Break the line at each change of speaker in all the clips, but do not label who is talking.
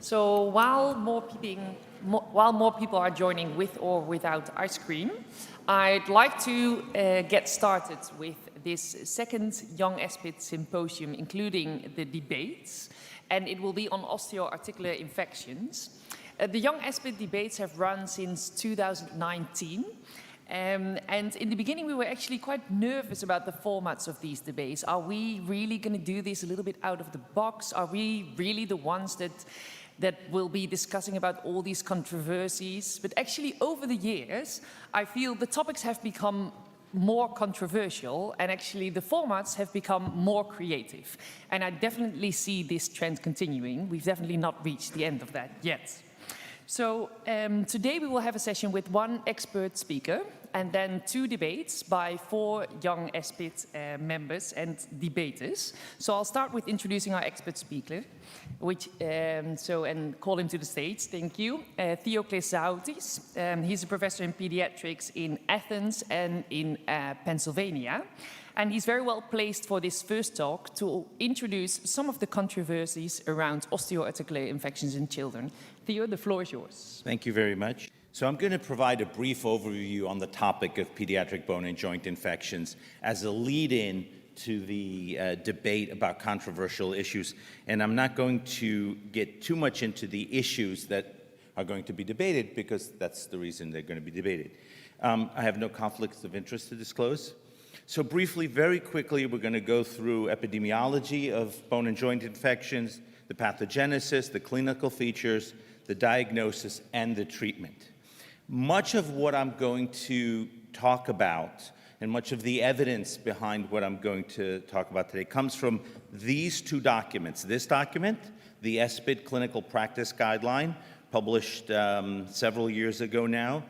So while more people are joining with or without ice cream, I'd like to get started with this second Young Espid Symposium, including the debates, and it will be on osteoarticular infections. The Young Espid debates have run since 2019. And in the beginning, we were actually quite nervous about the formats of these debates. Are we really going to do this a little bit out of the box? Are we really the ones that will be discussing about all these controversies? But actually, over the years, I feel the topics have become more controversial, and actually the formats have become more creative. And I definitely see this trend continuing. We've definitely not reached the end of that yet. So today we will have a session with one expert speaker and then two debates by 4 Young Espid members and debaters. So I'll start with introducing our expert speaker, and call him to the stage. Thank you. Theoklis Zaoutis. He's a professor in pediatrics in Athens and in Pennsylvania. And he's very well placed for this first talk to introduce some of the controversies around osteoarticular infections in children. Theo, the floor is yours.
Thank you very much. So I'm going to provide a brief overview on the topic of pediatric bone and joint infections as a lead-in to the debate about controversial issues. And I'm not going to get too much into the issues that are going to be debated, because that's the reason they're going to be debated. I have no conflicts of interest to disclose. So briefly, very quickly, we're going to go through epidemiology of bone and joint infections, the pathogenesis, the clinical features, the diagnosis, and the treatment. Much of what I'm going to talk about and much of the evidence behind what I'm going to talk about today comes from these 2 documents. This document, the Espid Clinical Practice Guideline, published several years ago now,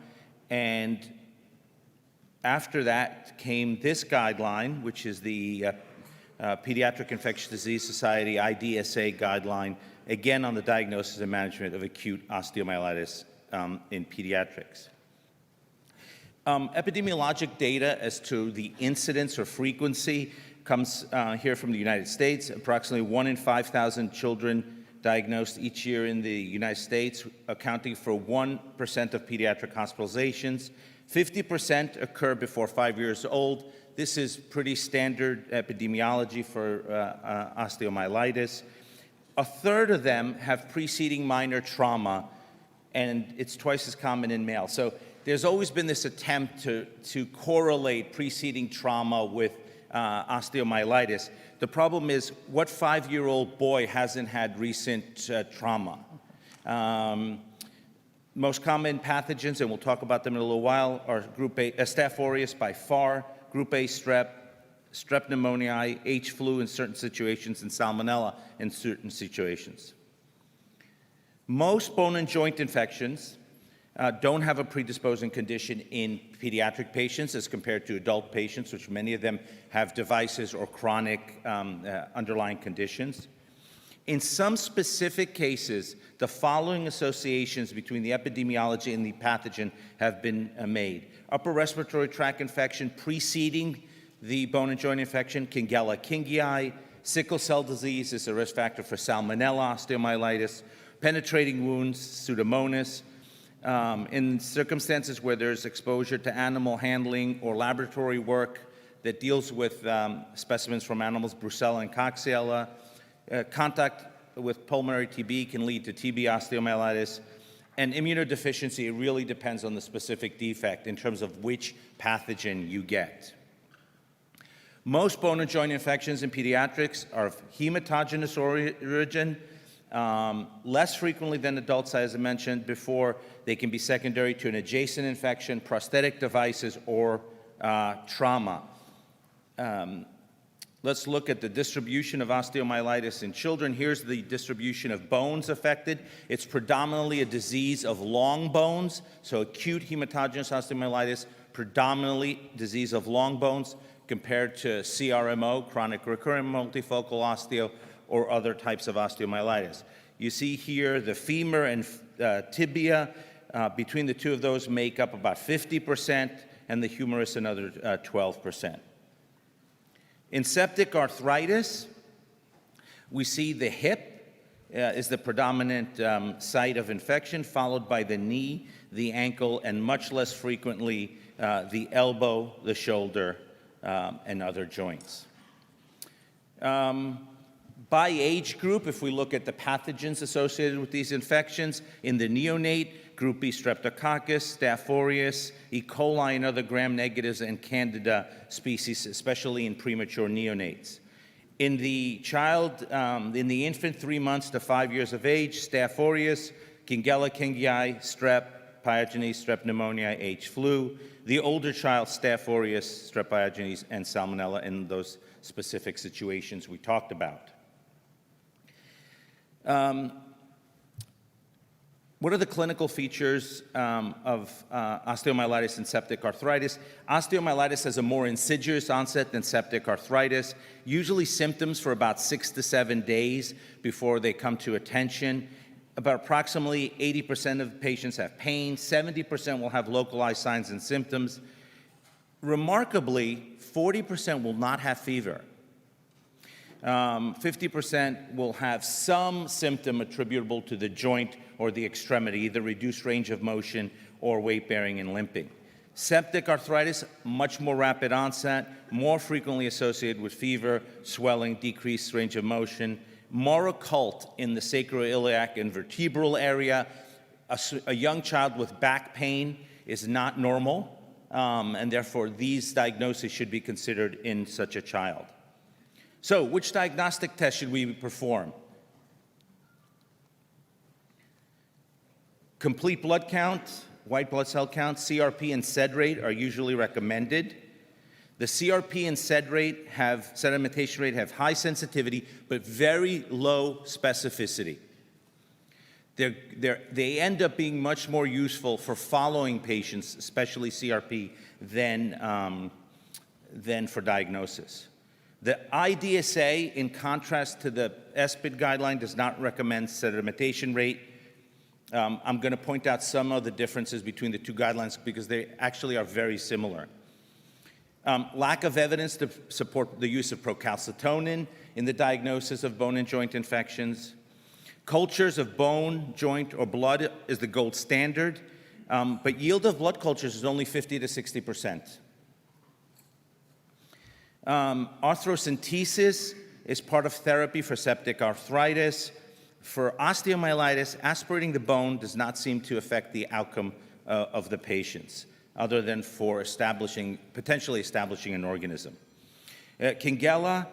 and after that came this guideline, which is the Pediatric Infectious Disease Society IDSA guideline, again on the diagnosis and management of acute osteomyelitis in pediatrics. Epidemiologic data as to the incidence or frequency comes here from the United States. Approximately 1 in 5,000 children diagnosed each year in the United States, accounting for 1% of pediatric hospitalizations. 50% occur before 5 years old. This is pretty standard epidemiology for osteomyelitis. A third of them have preceding minor trauma, and it's twice as common in males. So there's always been this attempt to correlate preceding trauma with osteomyelitis. The problem is, what 5-year-old boy hasn't had recent trauma? Most common pathogens, and we'll talk about them in a little while, are group A, Staph aureus by far, group A strep, strep pneumoniae, H flu in certain situations, and salmonella in certain situations. Most bone and joint infections don't have a predisposing condition in pediatric patients as compared to adult patients, which many of them have devices or chronic underlying conditions. In some specific cases, the following associations between the epidemiology and the pathogen have been made. Upper respiratory tract infection preceding the bone and joint infection, Kingella, Kingae. Sickle cell disease is a risk factor for salmonella, osteomyelitis. Penetrating wounds, Pseudomonas. In circumstances where there's exposure to animal handling or laboratory work that deals with specimens from animals, Brucella and Coxiella. Contact with pulmonary TB can lead to TB osteomyelitis, and immunodeficiency, it really depends on the specific defect in terms of which pathogen you get. Most bone and joint infections in pediatrics are of hematogenous origin. Less frequently than adults, as I mentioned before. They can be secondary to an adjacent infection, prosthetic devices, or trauma. Let's look at the distribution of osteomyelitis in children. Here's the distribution of bones affected. It's predominantly a disease of long bones, so acute hematogenous osteomyelitis, predominantly disease of long bones, compared to CRMO, chronic recurrent multifocal osteo, or other types of osteomyelitis. You see here the femur and tibia. Between the two of those make up about 50%, and the humerus another 12%. In septic arthritis, we see the hip is the predominant site of infection, followed by the knee, the ankle, and much less frequently the elbow, the shoulder, and other joints. By age group, if we look at the pathogens associated with these infections, in the neonate, Group B Streptococcus, Staph aureus, E. coli, and other gram-negatives, and Candida species, especially in premature neonates. In the child, in the infant 3 months to 5 years of age, Staph aureus, Kingella, Kingae, strep, pyogenes, strep pneumoniae, H. flu. The older child, Staph aureus, strep pyogenes, and salmonella in those specific situations we talked about. What are the clinical features of osteomyelitis and septic arthritis? Osteomyelitis has a more insidious onset than septic arthritis, usually symptoms for about 6 to 7 days before they come to attention. About approximately 80% of patients have pain, 70% will have localized signs and symptoms. Remarkably, 40% will not have fever. 50% will have some symptom attributable to the joint or the extremity, either reduced range of motion or weight bearing and limping. Septic arthritis, much more rapid onset, more frequently associated with fever, swelling, decreased range of motion, more occult in the sacroiliac and vertebral area. A young child with back pain is not normal, and therefore these diagnoses should be considered in such a child. So, which diagnostic test should we perform? Complete blood count, white blood cell count, CRP, and SED rate are usually recommended. The CRP and SED rate sedimentation rate have high sensitivity, but very low specificity. They end up being much more useful for following patients, especially CRP, than for diagnosis. The IDSA, in contrast to the Espid guideline, does not recommend sedimentation rate. I'm going to point out some of the differences between the two guidelines because they actually are very similar. Lack of evidence to support the use of procalcitonin in the diagnosis of bone and joint infections. Cultures of bone, joint, or blood is the gold standard, but yield of blood cultures is only 50 to 60%. Arthrocentesis is part of therapy for septic arthritis. For osteomyelitis, aspirating the bone does not seem to affect the outcome of the patients, other than for potentially establishing an organism. Kingella,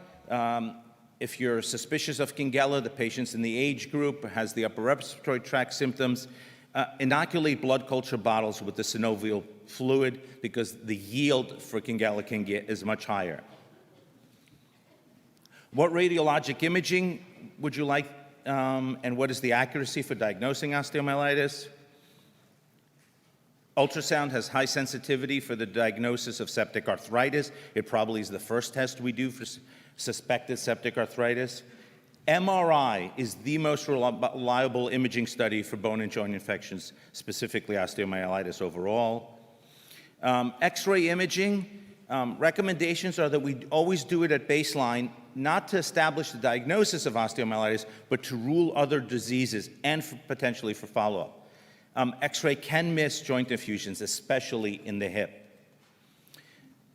if you're suspicious of Kingella, the patients in the age group has the upper respiratory tract symptoms, inoculate blood culture bottles with the synovial fluid because the yield for Kingella Kingae is much higher. What radiologic imaging would you like, and what is the accuracy for diagnosing osteomyelitis? Ultrasound has high sensitivity for the diagnosis of septic arthritis. It probably is the first test we do for suspected septic arthritis. MRI is the most reliable imaging study for bone and joint infections, specifically osteomyelitis overall. X-ray imaging, recommendations are that we always do it at baseline, not to establish the diagnosis of osteomyelitis, but to rule other diseases and potentially for follow-up. X-ray can miss joint effusions, especially in the hip.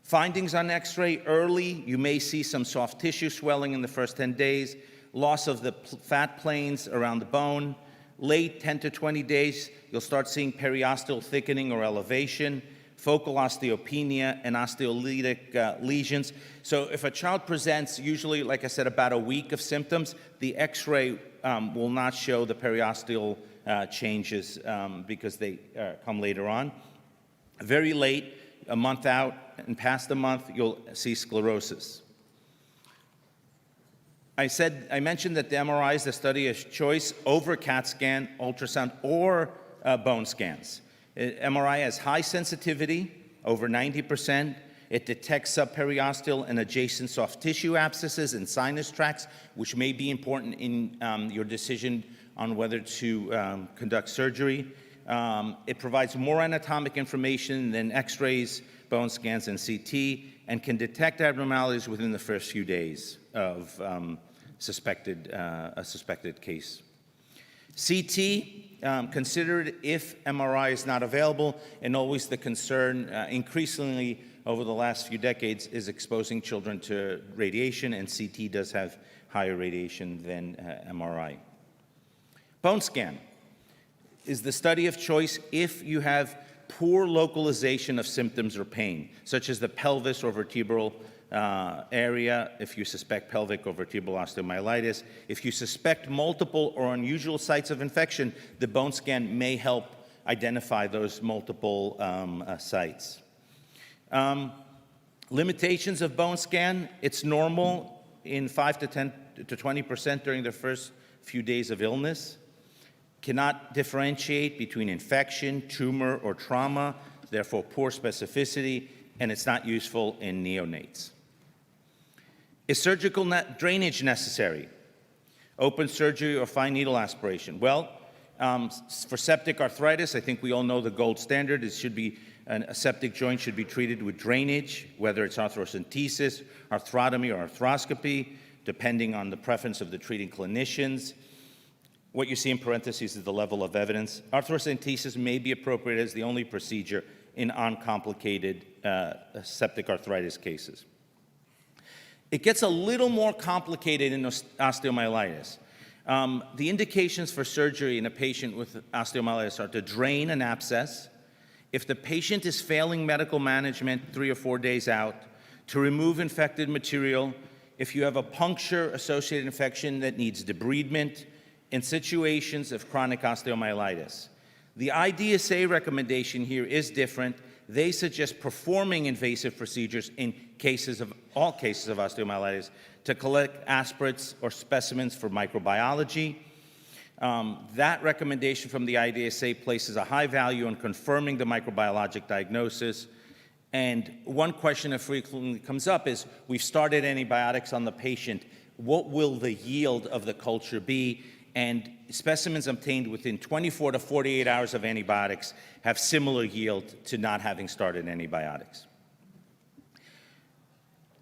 Findings on X-ray early, you may see some soft tissue swelling in the first 10 days, loss of the fat planes around the bone. Late, 10 to 20 days, you'll start seeing periosteal thickening or elevation, focal osteopenia, and osteolytic lesions. So if a child presents, usually, like I said, about a week of symptoms, the X-ray will not show the periosteal changes because they come later on. Very late, a month out, and past a month, you'll see sclerosis. I mentioned that the MRI is the study of choice over CAT scan, ultrasound, or bone scans. MRI has high sensitivity, over 90%. It detects subperiosteal and adjacent soft tissue abscesses and sinus tracts, which may be important in your decision on whether to conduct surgery. It provides more anatomic information than X-rays, bone scans, and CT, and can detect abnormalities within the first few days of a suspected case. CT, considered if MRI is not available, and always the concern increasingly over the last few decades is exposing children to radiation, and CT does have higher radiation than MRI. Bone scan is the study of choice if you have poor localization of symptoms or pain, such as the pelvis or vertebral area, if you suspect pelvic or vertebral osteomyelitis. If you suspect multiple or unusual sites of infection, the bone scan may help identify those multiple sites. Limitations of bone scan: it's normal in 5 to 10 to 20% during the first few days of illness. Cannot differentiate between infection, tumor, or trauma, therefore poor specificity, and it's not useful in neonates. Is surgical drainage necessary? Open surgery or fine needle aspiration? Well, for septic arthritis, I think we all know the gold standard. It should be a septic joint should be treated with drainage, whether it's arthrocentesis, arthrotomy, or arthroscopy, depending on the preference of the treating clinicians. What you see in parentheses is the level of evidence. Arthrocentesis may be appropriate as the only procedure in uncomplicated septic arthritis cases. It gets a little more complicated in osteomyelitis. The indications for surgery in a patient with osteomyelitis are to drain an abscess, if the patient is failing medical management 3 or 4 days out, to remove infected material, if you have a puncture-associated infection that needs debridement, in situations of chronic osteomyelitis. The IDSA recommendation here is different. They suggest performing invasive procedures in all cases of osteomyelitis to collect aspirates or specimens for microbiology. That recommendation from the IDSA places a high value on confirming the microbiologic diagnosis. And one question that frequently comes up is, we've started antibiotics on the patient. What will the yield of the culture be? And specimens obtained within 24 to 48 hours of antibiotics have similar yield to not having started antibiotics.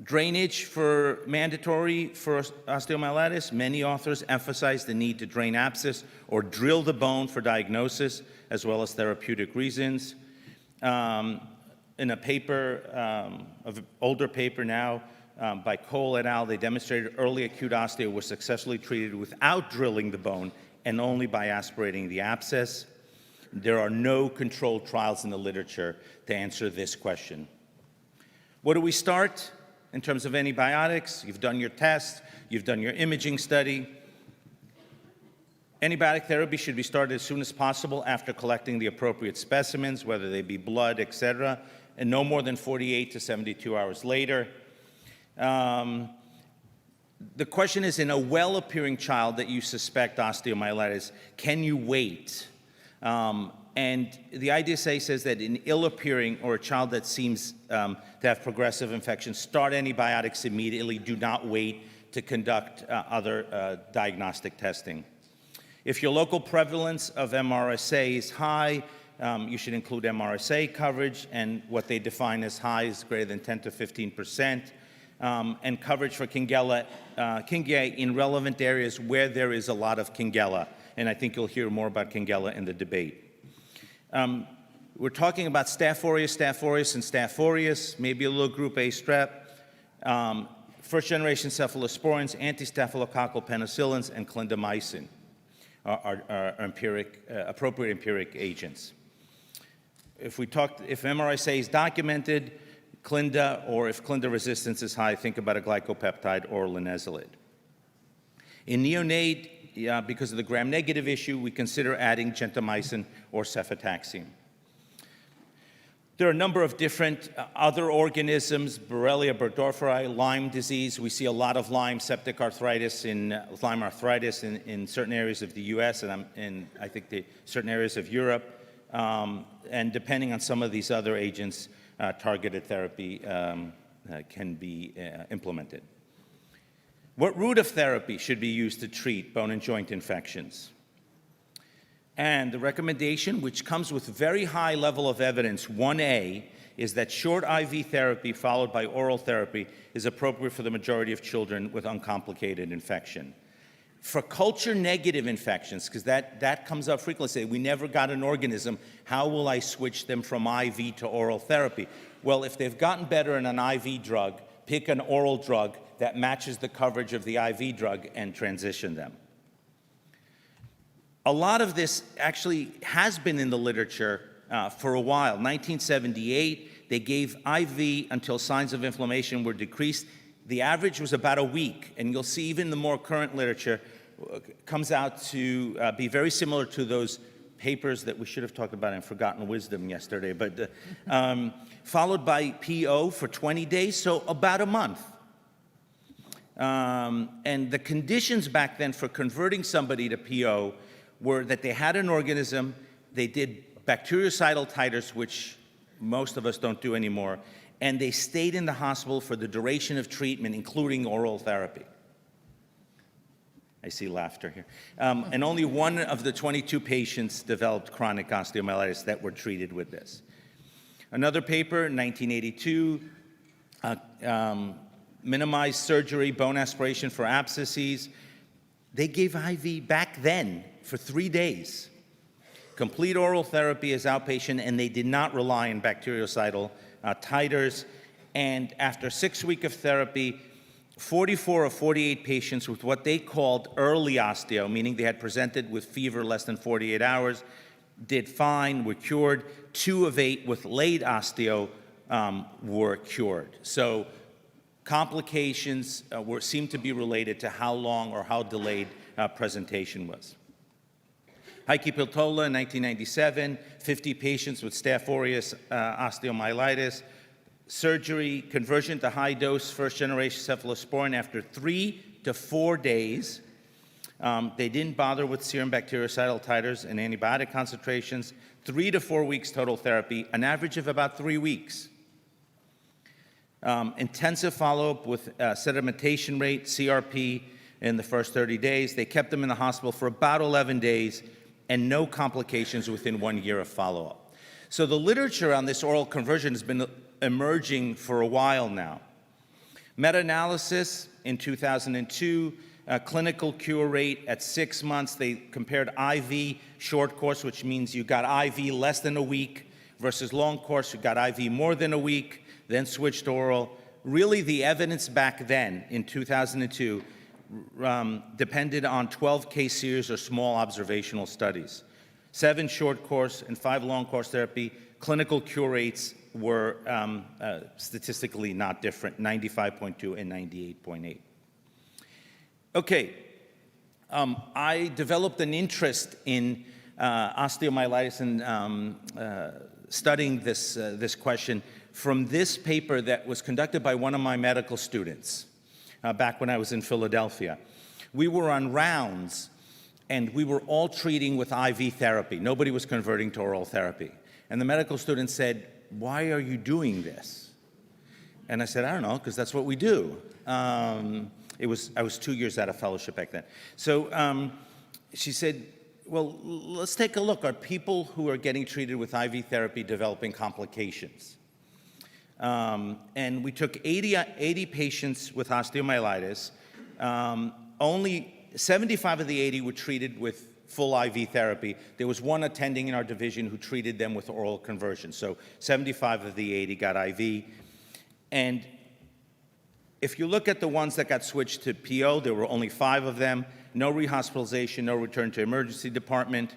Drainage for mandatory for osteomyelitis. Many authors emphasize the need to drain abscess or drill the bone for diagnosis, as well as therapeutic reasons. In a paper, an older paper now, by Cole et al., they demonstrated early acute osteo was successfully treated without drilling the bone and only by aspirating the abscess. There are no controlled trials in the literature to answer this question. What do we start in terms of antibiotics? You've done your test, you've done your imaging study. Antibiotic therapy should be started as soon as possible after collecting the appropriate specimens, whether they be blood, etc., and no more than 48 to 72 hours later. The question is, in a well-appearing child that you suspect osteomyelitis, can you wait? And the IDSA says that in ill-appearing or a child that seems to have progressive infection, start antibiotics immediately. Do not wait to conduct other diagnostic testing. If your local prevalence of MRSA is high, you should include MRSA coverage, and what they define as high is greater than 10 to 15%. And coverage for Kingae in relevant areas where there is a lot of Kingella. And I think you'll hear more about Kingella in the debate. We're talking about Staph aureus, and Staph, maybe a little group A strep, first-generation cephalosporins, anti-staphylococcal penicillins, and clindamycin are appropriate empiric agents. If MRSA is documented, Clinda, or if Clinda resistance is high, think about a glycopeptide or linezolid. In neonate, because of the gram-negative issue, we consider adding gentamicin or cefotaxime. There are a number of different other organisms, Borrelia burgdorferi, Lyme disease. We see a lot of Lyme septic arthritis Lyme arthritis in certain areas of the US and I think certain areas of Europe. And depending on some of these other agents, targeted therapy can be implemented. What route of therapy should be used to treat bone and joint infections? And the recommendation, which comes with very high level of evidence, 1A, is that short IV therapy followed by oral therapy is appropriate for the majority of children with uncomplicated infection. For culture-negative infections, because that comes up frequently, say, we never got an organism, how will I switch them from IV to oral therapy? Well, if they've gotten better in an IV drug, pick an oral drug that matches the coverage of the IV drug and transition them. A lot of this actually has been in the literature for a while. 1978, they gave IV until signs of inflammation were decreased. The average was about a week, and you'll see even the more current literature comes out to be very similar to those papers that we should have talked about in Forgotten Wisdom yesterday, but followed by PO for 20 days, so about a month. And the conditions back then for converting somebody to PO were that they had an organism, they did bactericidal titers, which most of us don't do anymore, and they stayed in the hospital for the duration of treatment, including oral therapy. I see laughter here. And only one of the 22 patients developed chronic osteomyelitis that were treated with this. Another paper, 1982, minimized surgery, bone aspiration for abscesses. They gave IV back then for 3 days. Complete oral therapy as outpatient, and they did not rely on bactericidal titers. And after 6 weeks of therapy, 44 of 48 patients with what they called early osteo, meaning they had presented with fever less than 48 hours, did fine, were cured. 2 of 8 with late osteo were cured. So complications seemed to be related to how long or how delayed presentation was. Heike Piltola in 1997, 50 patients with Staph aureus osteomyelitis, surgery, conversion to high-dose first-generation cephalosporin after 3 to 4 days. They didn't bother with serum bactericidal titers and antibiotic concentrations. 3 to 4 weeks total therapy, an average of about 3 weeks. Intensive follow-up with sedimentation rate, CRP, in the first 30 days. They kept them in the hospital for about 11 days and no complications within 1 year of follow-up. So the literature on this oral conversion has been emerging for a while now. Meta-analysis in 2002, clinical cure rate at 6 months. They compared IV short course, which means you got IV less than a week, versus long course, you got IV more than a week, then switched oral. Really, the evidence back then in 2002 depended on 12 case series or small observational studies. 7 short course and 5 long course therapy. Clinical cure rates were statistically not different, 95.2 and 98.8. Okay, I developed an interest in osteomyelitis and studying this question from this paper that was conducted by one of my medical students back when I was in Philadelphia. We were on rounds, and we were all treating with IV therapy. Nobody was converting to oral therapy. And the medical student said, "Why are you doing this?" And I said, "I don't know, because that's what we do." I was 2 years out of fellowship back then. So she said, "Well, let's take a look. Are people who are getting treated with IV therapy developing complications?" And we took 80 patients with osteomyelitis. Only 75 of the 80 were treated with full IV therapy. There was one attending in our division who treated them with oral conversion. So 75 of the 80 got IV. And if you look at the ones that got switched to PO, there were only 5 of them. No rehospitalization, no return to emergency department.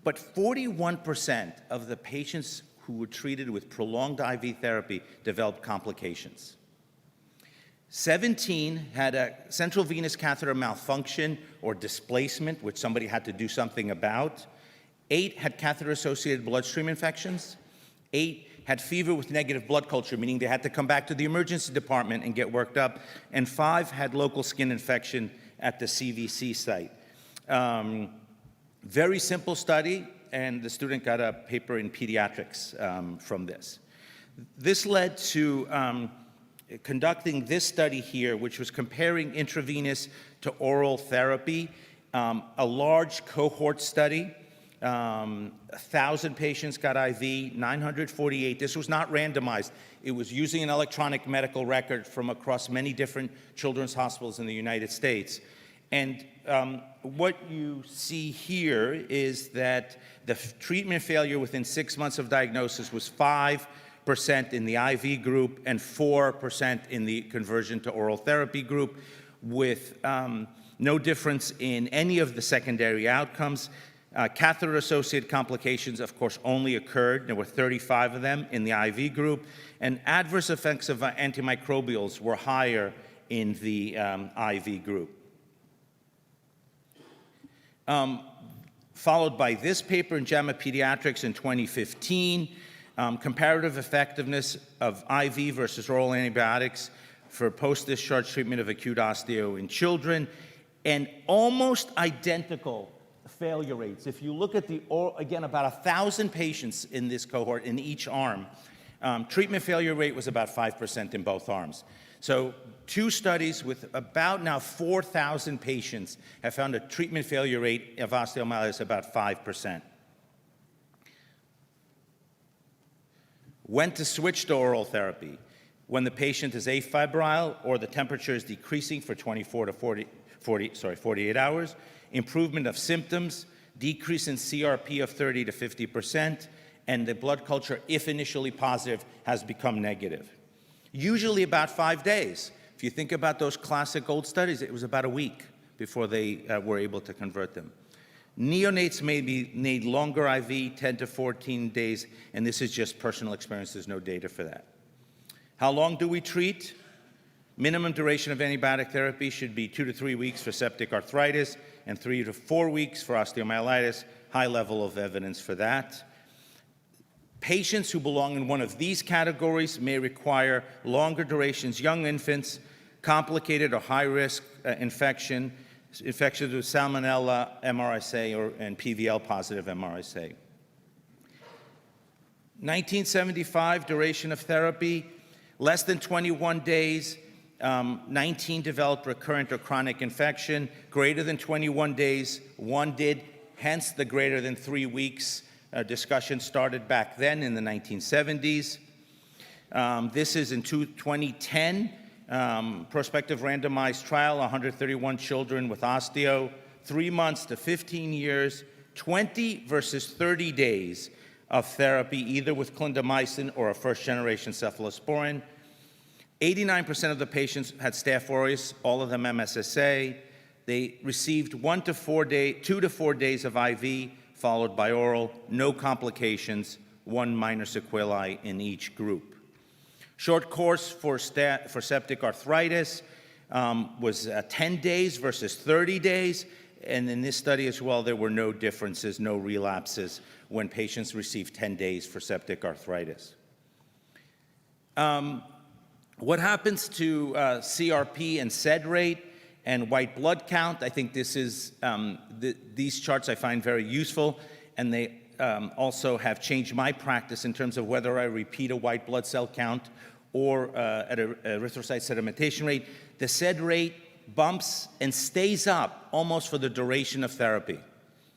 But 41% of the patients who were treated with prolonged IV therapy developed complications. 17 had a central venous catheter malfunction or displacement, which somebody had to do something about. 8 had catheter-associated bloodstream infections. 8 had fever with negative blood culture, meaning they had to come back to the emergency department and get worked up. And 5 had local skin infection at the CVC site. Very simple study, and the student got a paper in pediatrics from this. This led to conducting this study here, which was comparing intravenous to oral therapy, a large cohort study. 1,000 patients got IV, 948. This was not randomized. It was using an electronic medical record from across many different children's hospitals in the United States. And what you see here is that the treatment failure within 6 months of diagnosis was 5% in the IV group and 4% in the conversion to oral therapy group, with no difference in any of the secondary outcomes. Catheter-associated complications, of course, only occurred. There were 35 of them in the IV group, and adverse effects of antimicrobials were higher in the IV group. Followed by this paper in JAMA Pediatrics in 2015, comparative effectiveness of IV versus oral antibiotics for post-discharge treatment of acute osteo in children, and almost identical failure rates. If you look at the oral, again, about 1,000 patients in this cohort in each arm, treatment failure rate was about 5% in both arms. So 2 studies with about now 4,000 patients have found a treatment failure rate of osteomyelitis about 5%. When to switch to oral therapy: when the patient is afebrile or the temperature is decreasing for 48 hours, improvement of symptoms, decrease in CRP of 30 to 50%, and the blood culture, if initially positive, has become negative. Usually about 5 days. If you think about those classic old studies, it was about a week before they were able to convert them. Neonates may need longer IV, 10 to 14 days, and this is just personal experience. There's no data for that. How long do we treat? Minimum duration of antibiotic therapy should be 2 to 3 weeks for septic arthritis and 3 to 4 weeks for osteomyelitis. High level of evidence for that. Patients who belong in one of these categories may require longer durations: young infants, complicated or high-risk infections with Salmonella, MRSA, and PVL-positive MRSA. 1975, duration of therapy, less than 21 days. 19 developed recurrent or chronic infection. Greater than 21 days, 1 did, hence the greater than 3 weeks discussion started back then in the 1970s. This is in 2010, prospective randomized trial, 131 children with osteo, 3 months to 15 years, 20 versus 30 days of therapy, either with clindamycin or a first-generation cephalosporin. 89% of the patients had Staph aureus, all of them MSSA. They received 2 to 4 days of IV, followed by oral, no complications, 1 minor sequelae in each group. Short course for septic arthritis was 10 days versus 30 days, and in this study as well, there were no differences, no relapses when patients received 10 days for septic arthritis. What happens to CRP and SED rate and white blood count? I think this is, these charts I find very useful, and they also have changed my practice in terms of whether I repeat a white blood cell count or at an erythrocyte sedimentation rate. The SED rate bumps and stays up almost for the duration of therapy.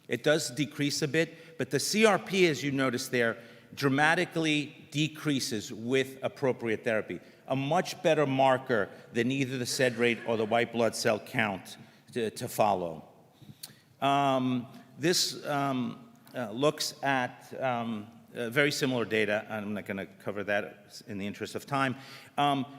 It does decrease a bit, but the CRP, as you notice there, dramatically decreases with appropriate therapy. A much better marker than either the SED rate or the white blood cell count to follow. This looks at very similar data. I'm not going to cover that in the interest of time.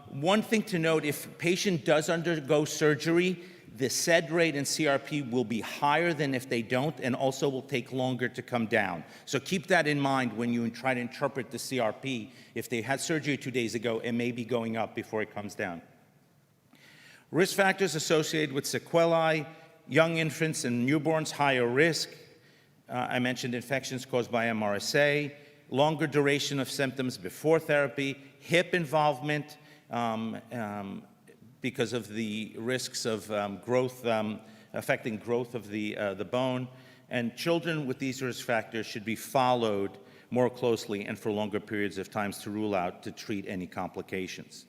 One thing to note, if a patient does undergo surgery, the SED rate and CRP will be higher than if they don't, and also will take longer to come down. So keep that in mind when you try to interpret the CRP. If they had surgery 2 days ago, it may be going up before it comes down. Risk factors associated with sequelae: young infants and newborns, higher risk. I mentioned infections caused by MRSA, longer duration of symptoms before therapy, hip involvement, because of the risks of growth, affecting growth of the bone. And children with these risk factors should be followed more closely and for longer periods of time to rule out, to treat any complications.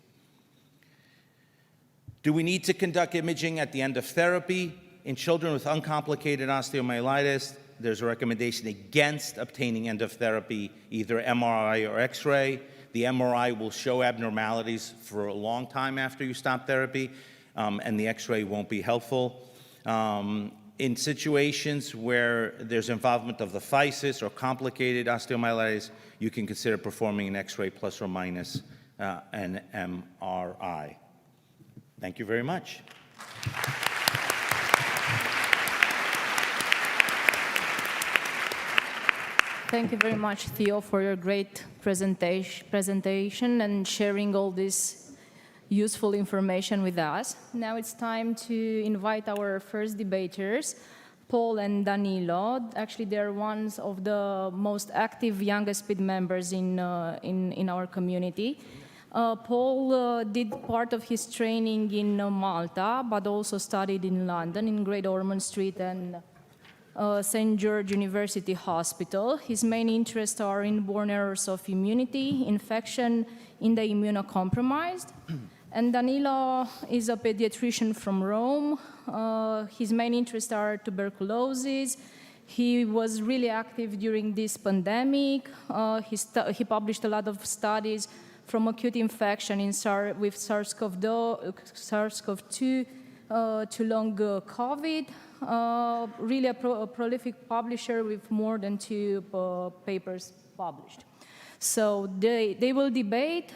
Do we need to conduct imaging at the end of therapy? In children with uncomplicated osteomyelitis, there's a recommendation against obtaining end of therapy, either MRI or X-ray. The MRI will show abnormalities for a long time after you stop therapy, and the X-ray won't be helpful. In situations where there's involvement of the physis or complicated osteomyelitis, you can consider performing an X-ray plus or minus an MRI. Thank you very much.
Thank you very much, Theo, for your great presentation and sharing all this useful information with us. Now it's time to invite our first debaters, Paul and Danilo. Actually, they're one of the most active young Espid members in our community. Paul did part of his training in Malta, but also studied in London, in Great Ormond Street and St. George University Hospital. His main interests are inborn errors of immunity, infection in the immunocompromised. And Danilo is a pediatrician from Rome. His main interests are tuberculosis. He was really active during this pandemic. He published a lot of studies from acute infection with SARS-CoV-2 to long COVID. Really a prolific publisher with more than 2 papers published. So they will debate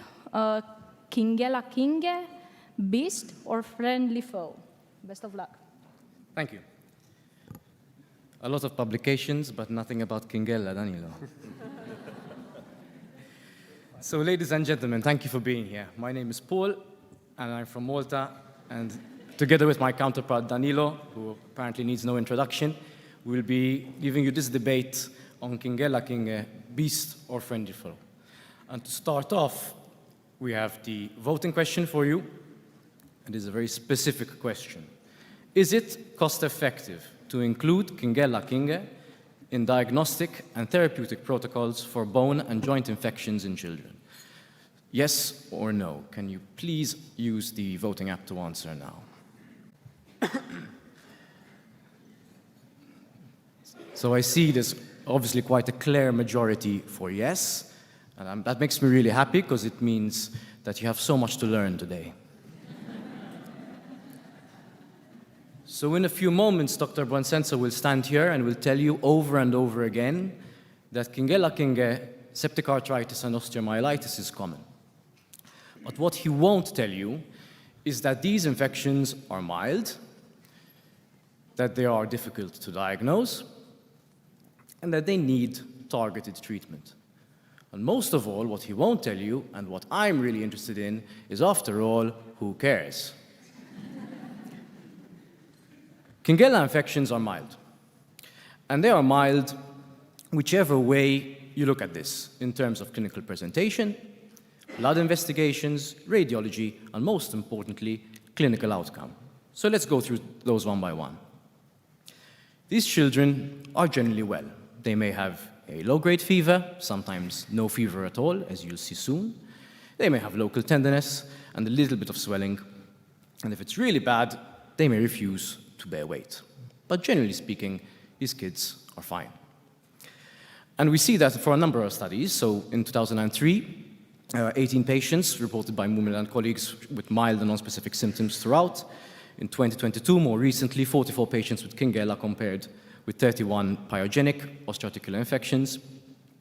Kingella Kingae, beast or friendly foe? Best of luck.
Thank you. A lot of publications, but nothing about Kingella, Danilo. So, ladies and gentlemen, thank you for being here. My name is Paul, and I'm from Malta, and together with my counterpart Danilo, who apparently needs no introduction, we'll be giving you this debate on Kingella Kingae, beast or friendly foe. And to start off, we have the voting question for you. It is a very specific question. Is it cost-effective to include Kingella Kingae in diagnostic and therapeutic protocols for bone and joint infections in children? Yes or no? Can you please use the voting app to answer now? So I see there's obviously quite a clear majority for yes. And that makes me really happy because it means that you have so much to learn today. So in a few moments, Dr. Buonsenso will stand here and will tell you over and over again that Kingella Kingae, septic arthritis, and osteomyelitis is common. But what he won't tell you is that these infections are mild, that they are difficult to diagnose, and that they need targeted treatment. And most of all, what he won't tell you, and what I'm really interested in, is, after all, who cares? Kingella infections are mild. And they are mild whichever way you look at this, in terms of clinical presentation, blood investigations, radiology, and most importantly, clinical outcome. So let's go through those one by one. These children are generally well. They may have a low-grade fever, sometimes no fever at all, as you'll see soon. They may have local tenderness and a little bit of swelling. And if it's really bad, they may refuse to bear weight. But generally speaking, these kids are fine. And we see that for a number of studies. So in 2003, 18 patients reported by Mummel and colleagues with mild and non-specific symptoms throughout. In 2022, more recently, 44 patients with Kingella compared with 31 pyogenic osteoarticular infections.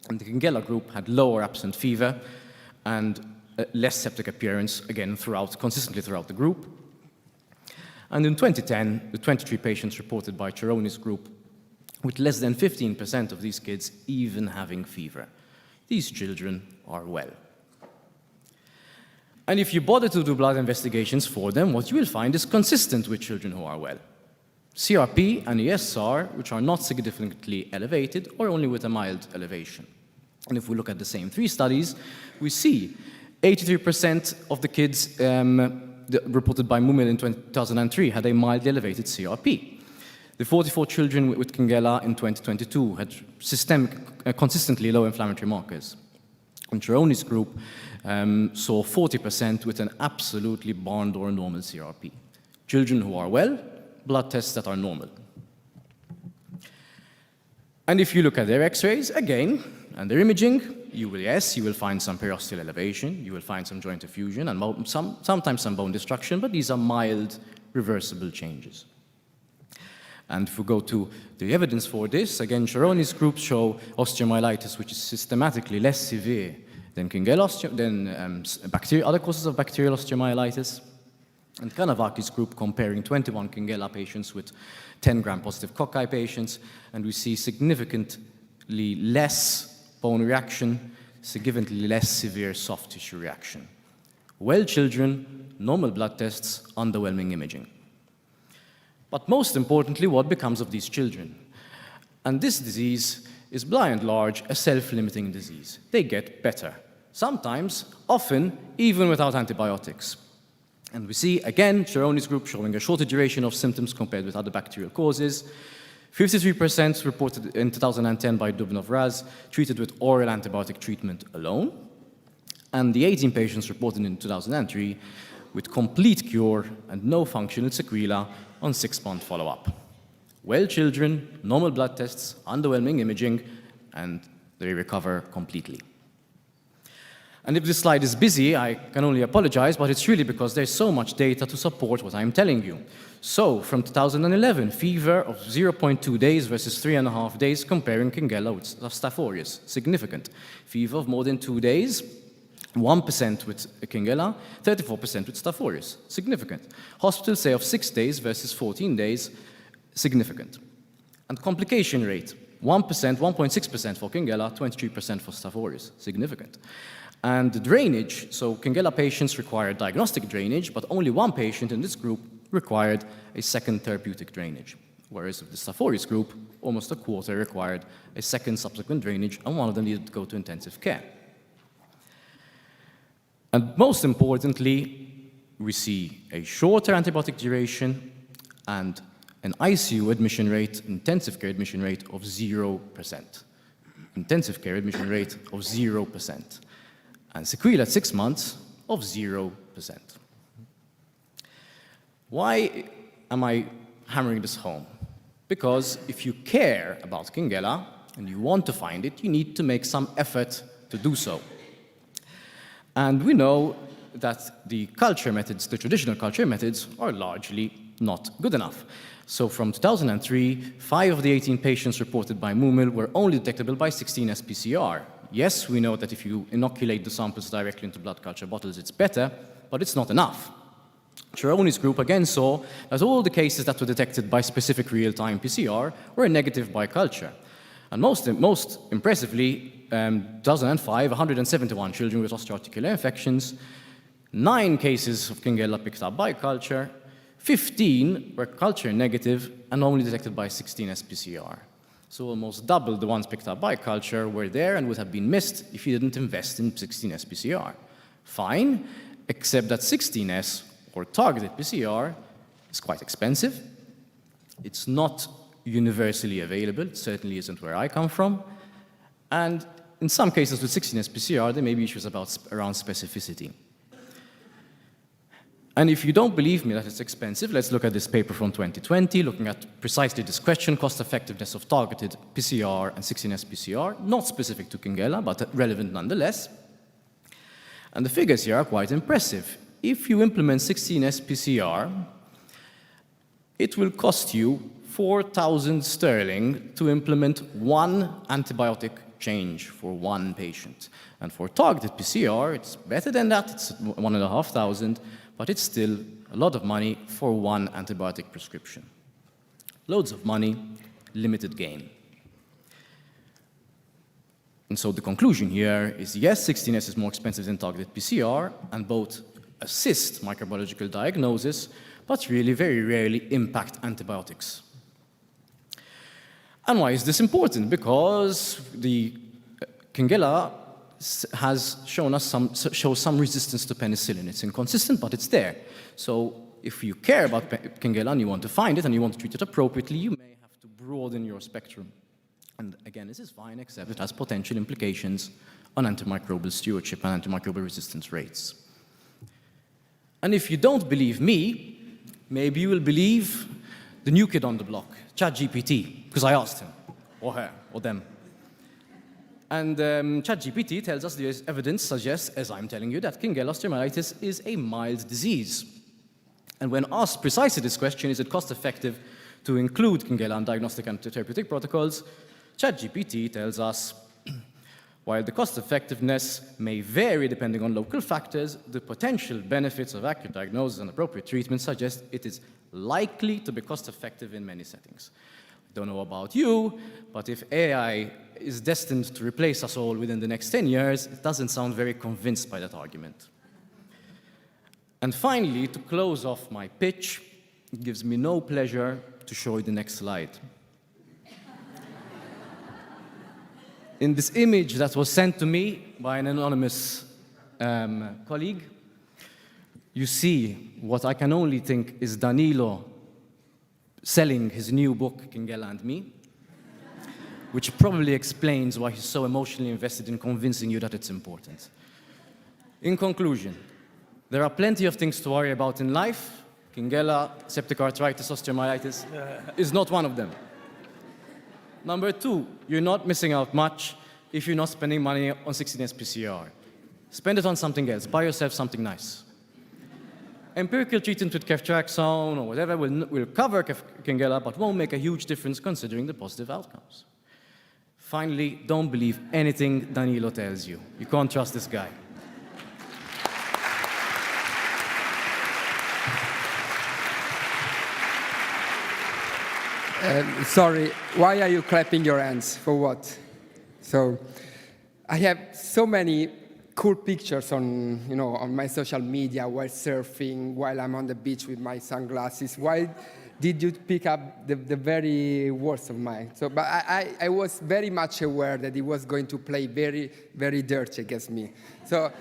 And the Kingella group had lower absent fever and less septic appearance, again, consistently throughout the group. And in 2010, the 23 patients reported by Cerrone's group, with less than 15% of these kids even having fever. These children are well. And if you bother to do blood investigations for them, what you will find is consistent with children who are well. CRP and ESR, which are not significantly elevated or only with a mild elevation. And if we look at the same 3 studies, we see 83% of the kids reported by Mummel in 2003 had a mildly elevated CRP. The 44 children with Kingella in 2022 had consistently low inflammatory markers. And Cerrone's group saw 40% with an absolutely barn door normal CRP. Children who are well, blood tests that are normal. And if you look at their x-rays, again, and their imaging, you will find some periosteal elevation, you will find some joint effusion, and sometimes some bone destruction, but these are mild, reversible changes. And if we go to the evidence for this, again, Sharoni's group show osteomyelitis, which is systematically less severe than other causes of bacterial osteomyelitis. And Kanavaki's group comparing 21 Kingella patients with 10 gram-positive cocci patients, and we see significantly less bone reaction, significantly less severe soft tissue reaction. Well children, normal blood tests, underwhelming imaging. But most importantly, what becomes of these children? And this disease is by and large a self-limiting disease. They get better, sometimes, often, even without antibiotics. And we see, again, Sharoni's group showing a shorter duration of symptoms compared with other bacterial causes. 53% reported in 2010 by Dubnov-Raz, treated with oral antibiotic treatment alone. And the 18 patients reported in 2003 with complete cure and no functional sequela on 6-month follow-up. Well children, normal blood tests, underwhelming imaging, and they recover completely. And if this slide is busy, I can only apologize, but it's really because there's so much data to support what I'm telling you. So, from 2011, fever of 0.2 days versus 3.5 days comparing Kingella with Staph aureus, significant. Fever of more than 2 days, 1% with Kingella, 34% with Staph aureus, significant. Hospital stay of 6 days versus 14 days, significant. And complication rate, 1%, 1.6% for Kingella, 23% for Staph aureus, significant. And the drainage, so Kingella patients required diagnostic drainage, but only one patient in this group required a second therapeutic drainage. Whereas with the Staph aureus group, almost a quarter required a second subsequent drainage, and one of them needed to go to intensive care. And most importantly, we see a shorter antibiotic duration and an ICU admission rate, intensive care admission rate of 0%. Intensive care admission rate of 0%. And sequelae at 6 months of 0%. Why am I hammering this home? Because if you care about Kingella and you want to find it, you need to make some effort to do so. And we know that the culture methods, the traditional culture methods, are largely not good enough. So from 2003, 5 of the 18 patients reported by Mumil were only detectable by 16 SPCR. Yes, we know that if you inoculate the samples directly into blood culture bottles, it's better, but it's not enough. Sharoni's group again saw that all the cases that were detected by specific real-time PCR were negative by culture. And most impressively, 2005, 171 children with osteoarticular infections, 9 cases of Kingella picked up by culture, 15 were culture negative and only detected by 16 SPCR. So almost double the ones picked up by culture were there and would have been missed if you didn't invest in 16 SPCR. Fine, except that 16S, or targeted PCR, is quite expensive. It's not universally available. It certainly isn't where I come from. And in some cases with 16 SPCR, there may be issues around specificity. And if you don't believe me that it's expensive, let's look at this paper from 2020, looking at precisely this question, cost-effectiveness of targeted PCR and 16S PCR, not specific to Kingella, but relevant nonetheless. And the figures here are quite impressive. If you implement 16S PCR, it will cost you 4,000 sterling to implement one antibiotic change for one patient. And for targeted PCR, it's better than that, it's 1,500, but it's still a lot of money for one antibiotic prescription. Loads of money, limited gain. And so the conclusion here is, yes, 16S is more expensive than targeted PCR, and both assist microbiological diagnosis, but really very rarely impact antibiotics. And why is this important? Because the Kingella has shows some resistance to penicillin. It's inconsistent, but it's there. So if you care about Kingella and you want to find it and you want to treat it appropriately, you may have to broaden your spectrum. And again, this is fine, except it has potential implications on antimicrobial stewardship and antimicrobial resistance rates. And if you don't believe me, maybe you will believe the new kid on the block, ChatGPT, because I asked him, or her, or them. And ChatGPT tells us the evidence suggests, as I'm telling you, that Kingella osteomyelitis is a mild disease. And when asked precisely this question, is it cost-effective to include Kingella in diagnostic and therapeutic protocols, ChatGPT tells us, while the cost effectiveness may vary depending on local factors, the potential benefits of accurate diagnosis and appropriate treatment suggest it is likely to be cost effective in many settings. I don't know about you, but if AI is destined to replace us all within the next 10 years, it doesn't sound very convinced by that argument. And finally, to close off my pitch, it gives me no pleasure to show you the next slide. In this image that was sent to me by an anonymous colleague, you see what I can only think is Danilo selling his new book, Kingella and Me, which probably explains why he's so emotionally invested in convincing you that it's important. In conclusion, there are plenty of things to worry about in life. Kingella, septic arthritis, osteomyelitis is not one of them. Number two, you're not missing out much if you're not spending money on 16S PCR. Spend it on something else. Buy yourself something nice. Empirical treatment with ceftriaxone or whatever will cover Kingella, but won't make a huge difference considering the positive outcomes. Finally, don't believe anything Danilo tells you. You can't trust this guy.
Sorry, why are you clapping your hands? For what? So, I have so many cool pictures on, on my social media while surfing, while I'm on the beach with my sunglasses. Why did you pick up the very worst of mine? So, but I was very much aware that he was going to play very, very dirty against me. So,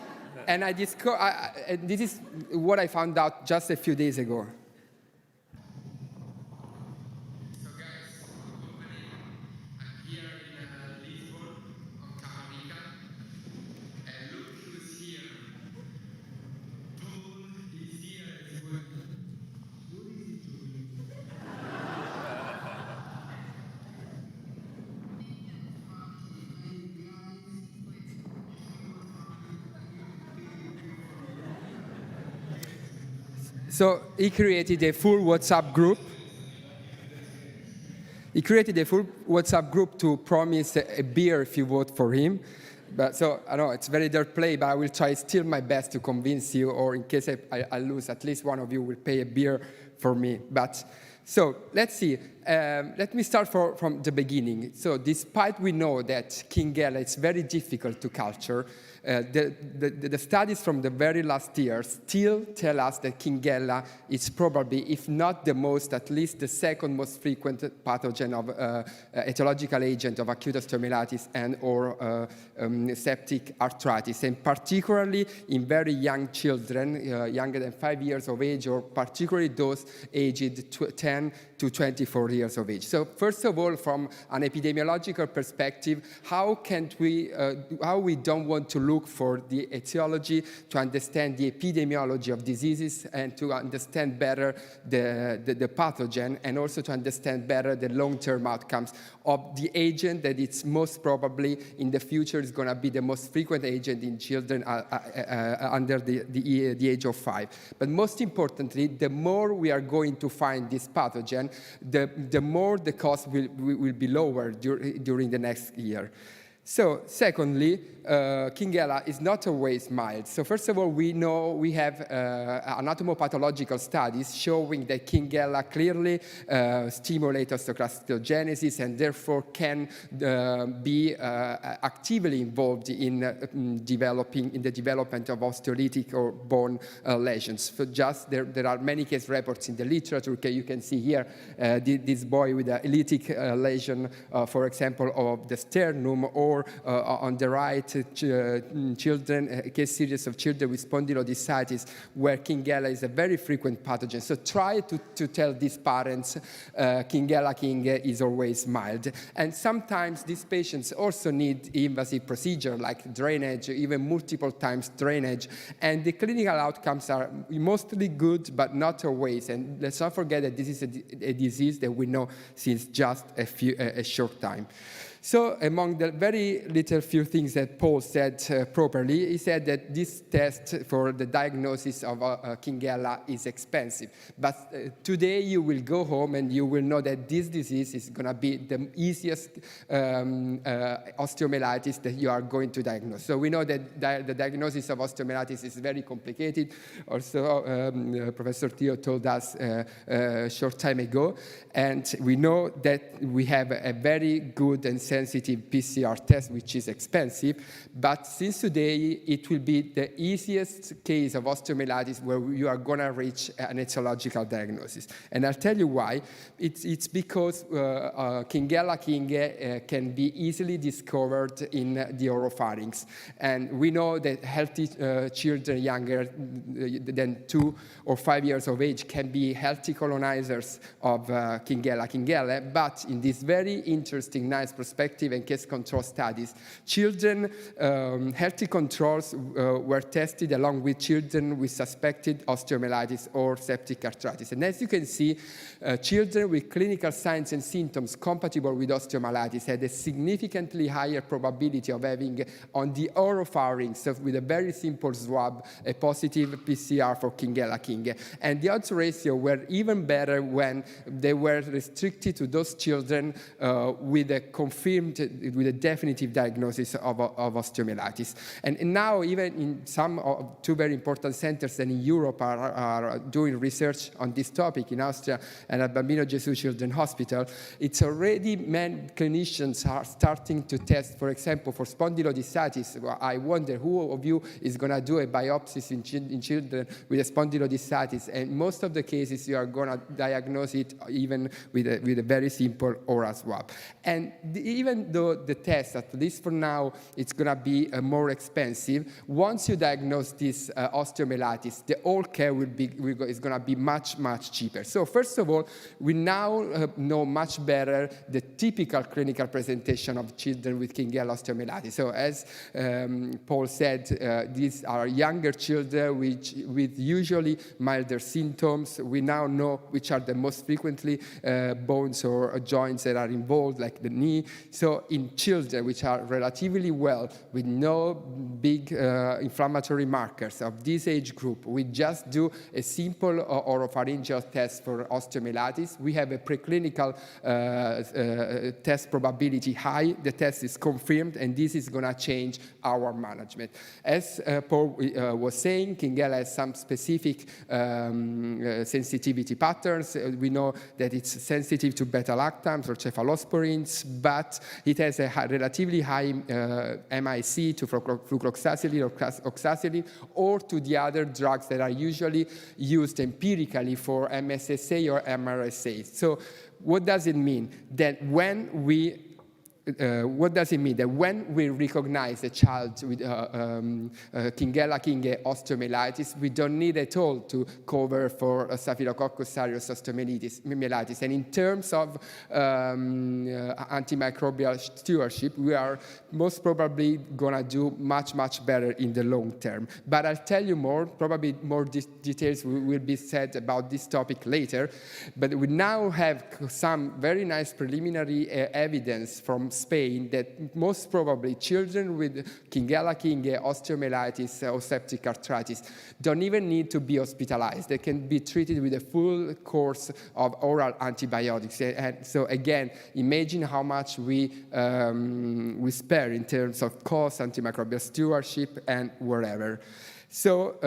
and this is what I found out just a few days ago. So he created a full WhatsApp group. He created a full WhatsApp group to promise a beer if you vote for him. But so, I know it's very dirt play, but I will try still my best to convince you, or in case I lose, at least one of you will pay a beer for me. But so let's see. Let me start from the beginning. So despite we know that Kingella is very difficult to culture, the studies from the very last year still tell us that Kingella is probably, if not the most, at least the second most frequent pathogen of etiological agent of acute osteomyelitis and or septic arthritis, and particularly in very young children, younger than 5 years of age, or particularly those aged 10 to 24 years of age. So first of all, from an epidemiological perspective, how we don't want to look for the etiology to understand the epidemiology of diseases and to understand better the pathogen, and also to understand better the long-term outcomes of the agent that it's most probably in the future is going to be the most frequent agent in children under the age of 5. But most importantly, the more we are going to find this pathogen, the more the cost will be lower during the next year. So, secondly, Kingella is not always mild. So, first of all, we know we have anatomopathological studies showing that Kingella clearly stimulates osteoclastogenesis and therefore can be actively involved in the development of osteolytic or bone lesions. So, there are many case reports in the literature. You can see here this boy with a lytic lesion, for example, of the sternum, or on the right, a case series of children with spondylodiscitis, where Kingella is a very frequent pathogen. So try to tell these parents Kingae is always mild. And sometimes these patients also need invasive procedure like drainage, even multiple times drainage. And the clinical outcomes are mostly good, but not always. And let's not forget that this is a disease that we know since just a short time. So among the very little few things that Paul said properly, he said that this test for the diagnosis of Kingella is expensive. But today you will go home and you will know that this disease is going to be the easiest osteomyelitis that you are going to diagnose. So we know that the diagnosis of osteomyelitis is very complicated. Also, Professor Theo told us a short time ago. And we know that we have a very good and sensitive PCR test, which is expensive. But since today, it will be the easiest case of osteomyelitis where you are going to reach an etiological diagnosis. And I'll tell you why. It's because Kingella Kingae can be easily discovered in the oropharynx. And we know that healthy children younger than 2 or 5 years of age can be healthy colonizers of Kingella Kingae, but in this very interesting, nice prospective and case control studies, children, healthy controls were tested along with children with suspected osteomyelitis or septic arthritis. And as you can see, children with clinical signs and symptoms compatible with osteomyelitis had a significantly higher probability of having on the oropharynx, with a very simple swab, a positive PCR for Kingella Kingae. And the odds ratio were even better when they were restricted to those children with a confirmed, with a definitive diagnosis of osteomyelitis. And now even in some 2 very important centers in Europe are doing research on this topic in Austria and at Bambino Gesù Children's Hospital. It's already many clinicians are starting to test, for example, for spondylodiscitis. I wonder who of you is going to do a biopsy in children with a spondylodiscitis, and most of the cases you are going to diagnose it even with a very simple oral swab. And even though the test, at least for now, it's going to be more expensive, once you diagnose this osteomyelitis, the whole care is going to be much, much cheaper. So first of all, we now know much better the typical clinical presentation of children with Kingella osteomyelitis. So as Paul said, these are younger children with usually milder symptoms. We now know which are the most frequently bones or joints that are involved, like the knee. So in children which are relatively well, with no big inflammatory markers of this age group, we just do a simple oropharyngeal test for osteomyelitis. We have a preclinical test probability high. The test is confirmed, and this is going to change our management. As Paul was saying, Kingella has some specific sensitivity patterns. We know that it's sensitive to beta-lactams or cephalosporins, but it has a relatively high MIC to flucloxacillin or oxacillin, or to the other drugs that are usually used empirically for MSSA or MRSA. So what does it mean? That when we recognize a child with Kingella Kingae osteomyelitis, we don't need at all to cover for Staphylococcus aureus osteomyelitis. And in terms of antimicrobial stewardship, we are most probably going to do much, much better in the long term. But I'll tell you more, probably more details will be said about this topic later. But we now have some very nice preliminary evidence from Spain that most probably children with Kingella Kingae osteomyelitis or septic arthritis don't even need to be hospitalized. They can be treated with a full course of oral antibiotics. And so again, imagine how much we spare in terms of cost, antimicrobial stewardship, and whatever. So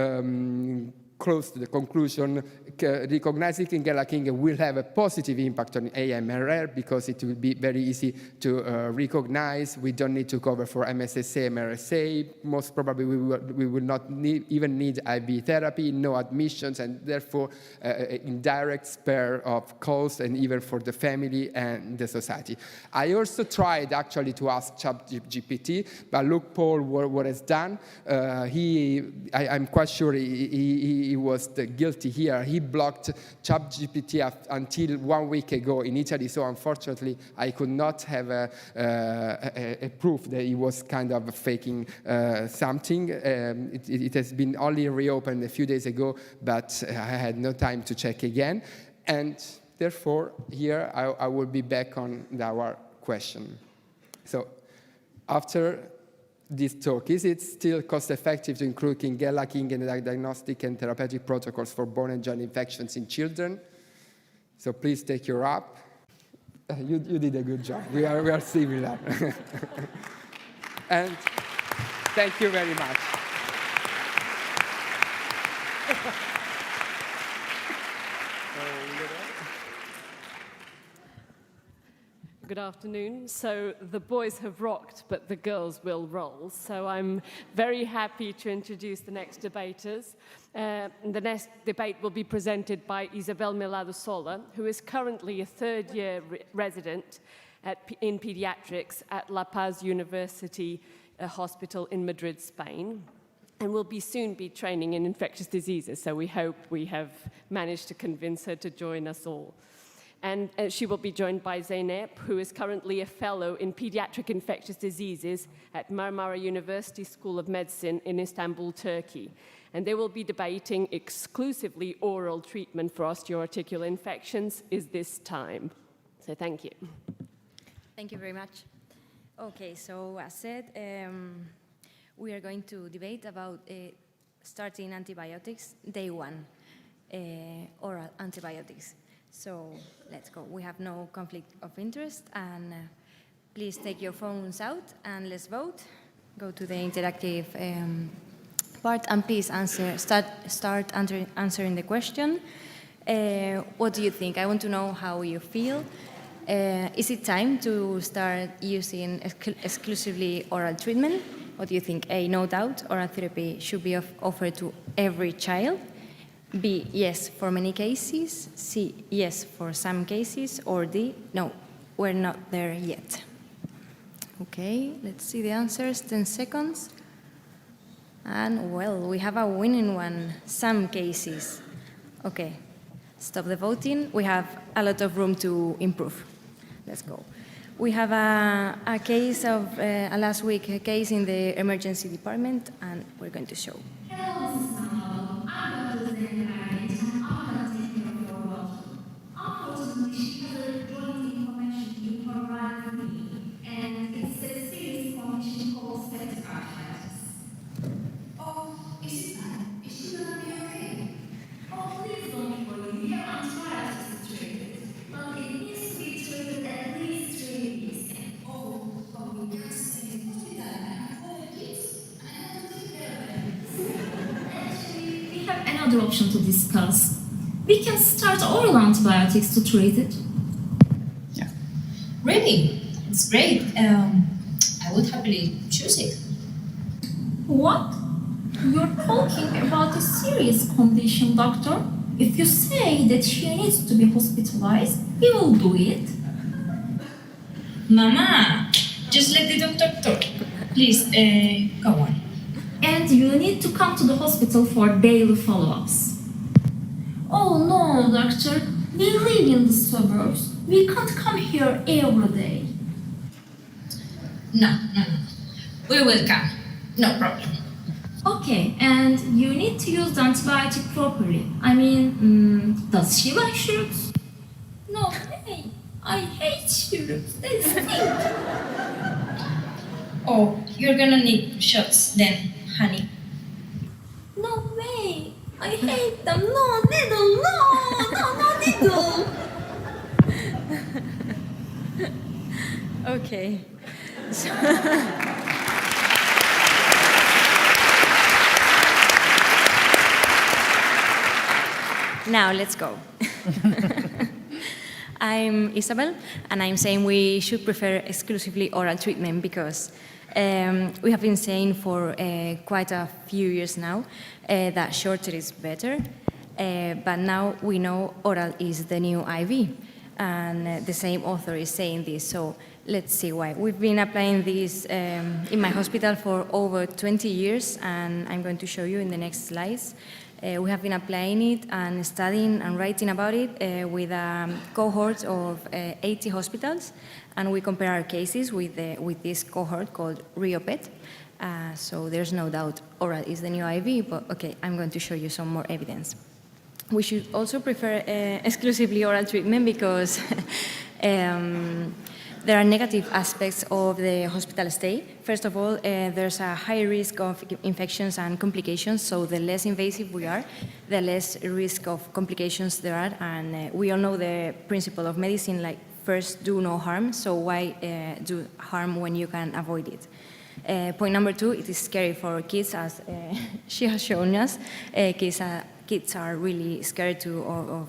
close to the conclusion, recognizing Kingella Kingae will have a positive impact on AMRR because it will be very easy to recognize. We don't need to cover for MSSA, MRSA. Most probably we will not even need IV therapy, no admissions, and therefore indirect spare of cost and even for the family and the society. I also tried actually to ask ChatGPT, but look, Paul, what has done. I'm quite sure he was guilty here. He blocked ChatGPT until 1 week ago in Italy, so unfortunately I could not have a proof that he was kind of faking something. It has been only reopened a few days ago, but I had no time to check again. And therefore, here I will be back on our question. So after this talk, is it still cost-effective to include Kingella, Kingae in the diagnostic and therapeutic protocols for bone and joint infections in children? So please take your up. You did a good job. We are similar. And thank you very much.
Good afternoon. So the boys have rocked, but the girls will roll. So I'm very happy to introduce the next debaters. The next debate will be presented by Isabel Mellado Sola, who is currently a third-year resident in pediatrics at La Paz University Hospital in Madrid, Spain, and will soon be training in infectious diseases. So we hope we have managed to convince her to join us all. And she will be joined by Zeynep, who is currently a fellow in pediatric infectious diseases at Marmara University School of Medicine in Istanbul, Turkey. And they will be debating exclusively oral treatment for osteoarticular infections. Is this time? So thank you.
Thank you very much. Okay, so as said, we are going to debate about starting antibiotics, day one, oral antibiotics. So let's go. We have no conflict of interest, and please take your phones out and let's vote. Go to the interactive part, and please start answering the question. What do you think? I want to know how you feel. Is it time to start using exclusively oral treatment? What do you think? A, no doubt, oral therapy should be offered to every child. B, yes, for many cases. C, yes, for some cases. Or D, no, we're not there yet. Okay, let's see the answers, 10 seconds. And, well, we have a winning one, some cases. Okay, stop the voting. We have a lot of room to improve. Let's go. We have a case of last week, a case in the emergency department, and we're going to show.
Hello, Mrs. Danilo. I'm Dr. Zeynep, and I'm going to take care of your work. Unfortunately, she has a joint information in her right knee, and it's a serious condition called septic arthritis. Oh, is she fine? Is she gonna be okay? Oh, please don't worry. Her arthritis is treated, but it needs to be treated at least 3 weeks. And we can't stay in hospital. I have 4 kids. I have to take care of them. Actually, we have another option to discuss. We can start oral antibiotics to treat it.
Yeah. Really? It's great. I would happily choose it.
What? You're talking about a serious condition, doctor. If you say that she needs to be hospitalized, we will do it.
Mama, just let the doctor talk. Please, go on.
And you need to come to the hospital for daily follow-ups. Oh no, doctor. We live in the suburbs. We can't come here every day.
No. We will come. No problem.
Okay, and you need to use the antibiotic properly. I mean, does she like syrups? No way. I hate syrups. They stink.
Oh, you're gonna need shots then, honey.
No way. I hate them. No, needle. No, needle.
Okay. Now let's go. I'm Isabel, and I'm saying we should prefer exclusively oral treatment because we have been saying for quite a few years now that shorter is better, but now we know oral is the new IV, and the same author is saying this, so let's see why. We've been applying this in my hospital for over 20 years, and I'm going to show you in the next slides. We have been applying it and studying and writing about it with a cohort of 80 hospitals, and we compare our cases with this cohort called RIOPET. So there's no doubt oral is the new IV, but okay, I'm going to show you some more evidence. We should also prefer exclusively oral treatment because the There are negative aspects of the hospital stay. First of all, there's a high risk of infections and complications, so the less invasive we are, the less risk of complications there are, and we all know the principle of medicine, like first do no harm, so why do harm when you can avoid it? Point number 2, it is scary for kids, as she has shown us. Kids are really scared of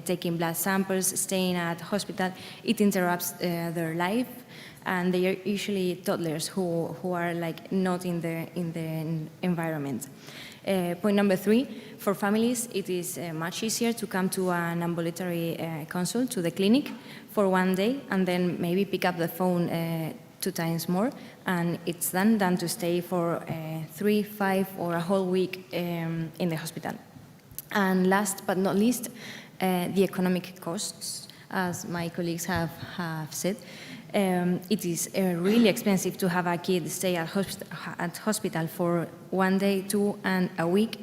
taking blood samples, staying at hospital. It interrupts their life, and they are usually toddlers who are like not in the environment. Point number 3, for families, it is much easier to come to an ambulatory consult, to the clinic, for 1 day, and then maybe pick up the phone 2 times more, and it's done than to stay for 3, 5, or a whole week in the hospital. And last but not least, the economic costs, as my colleagues have said. It is really expensive to have a kid stay at hospital for 1 day, 2, and a week,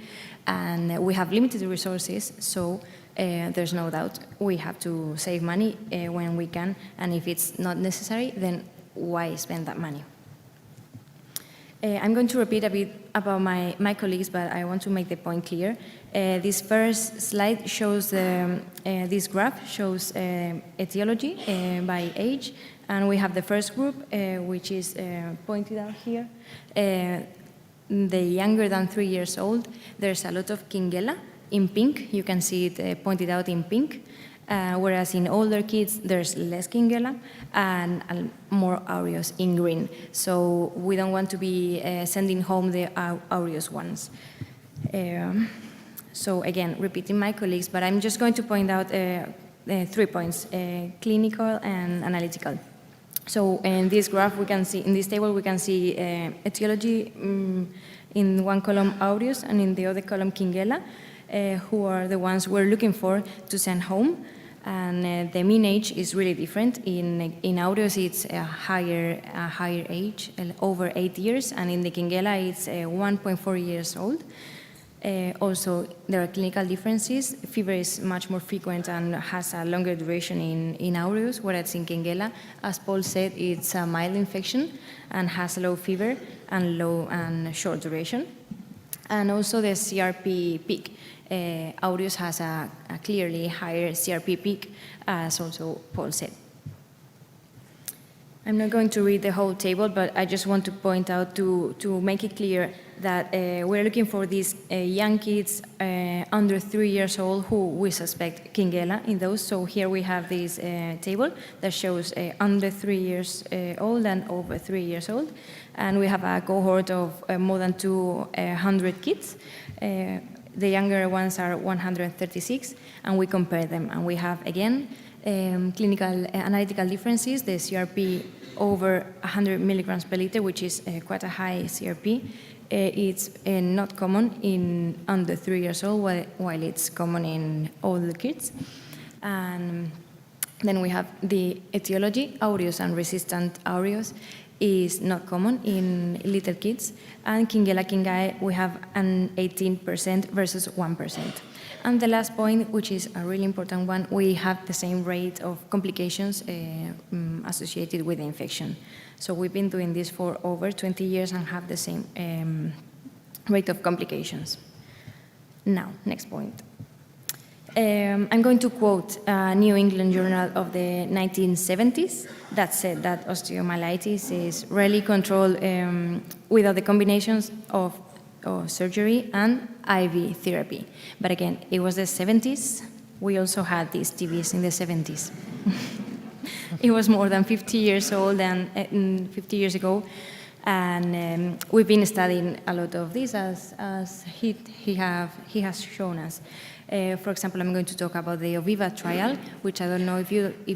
and we have limited resources, so there's no doubt we have to save money when we can, and if it's not necessary, then why spend that money? I'm going to repeat a bit about my colleagues, but I want to make the point clear. This first slide shows, this graph shows etiology by age, and we have the first group, which is pointed out here. The younger than 3 years old, there's a lot of Kingella in pink. You can see it pointed out in pink. Whereas in older kids, there's less Kingella and more aureus in green. So we don't want to be sending home the aureus ones. So again, repeating my colleagues, but I'm just going to point out 3 points, clinical and analytical. So in this graph, we can see, in this table, we can see etiology in one column aureus and in the other column Kingella, who are the ones we're looking for to send home. And the mean age is really different. In aureus, it's a higher age, over 8 years, and in the Kingella, it's 1.4 years old. Also, there are clinical differences. Fever is much more frequent and has a longer duration in aureus, whereas in Kingella, as Paul said, it's a mild infection and has low fever and low and short duration. And also the CRP peak. Aureus has a clearly higher CRP peak, as also Paul said. I'm not going to read the whole table, but I just want to point out to make it clear that we're looking for these young kids under 3 years old who we suspect Kingella in those. So here we have this table that shows under 3 years old and over 3 years old. And we have a cohort of more than 200 kids. The younger ones are 136, and we compare them. And we have, again, clinical analytical differences. The CRP over 100 milligrams per liter, which is quite a high CRP. It's not common in under 3 years old, while it's common in older kids. And then we have the etiology, aureus and resistant aureus, is not common in little kids. And Kingella, Kingae, we have an 18% versus 1%. And the last point, which is a really important one, we have the same rate of complications associated with the infection. So we've been doing this for over 20 years and have the same rate of complications. Now, next point. I'm going to quote a New England Journal of the 1970s that said that osteomyelitis is rarely controlled without the combinations of surgery and IV therapy. But again, it was the 70s. We also had these TVs in the 70s. It was more than 50 years old and 50 years ago. And we've been studying a lot of this as he has shown us. For example, I'm going to talk about the OVIVA trial, which I don't know if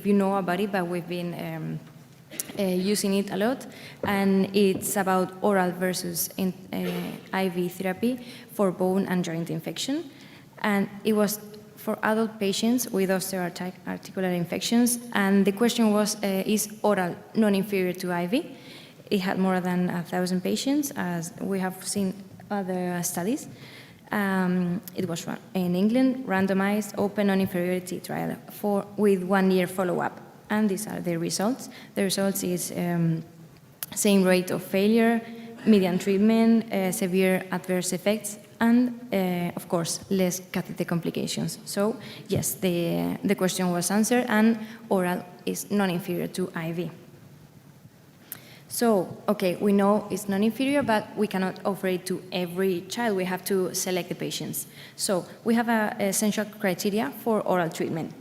you know about it, but we've been using it a lot. And it's about oral versus IV therapy for bone and joint infection. And it was for adult patients with osteoarticular infections. And the question was, is oral non-inferior to IV? It had more than 1,000 patients, as we have seen other studies. It was in England, randomized, open non-inferiority trial with 1 year follow-up. And these are the results. The results is same rate of failure, median treatment, severe adverse effects, and of course, less catheter complications. So yes, the question was answered, and oral is non-inferior to IV. So, okay, we know it's non-inferior, but we cannot offer it to every child. We have to select the patients. So we have essential criteria for oral treatment.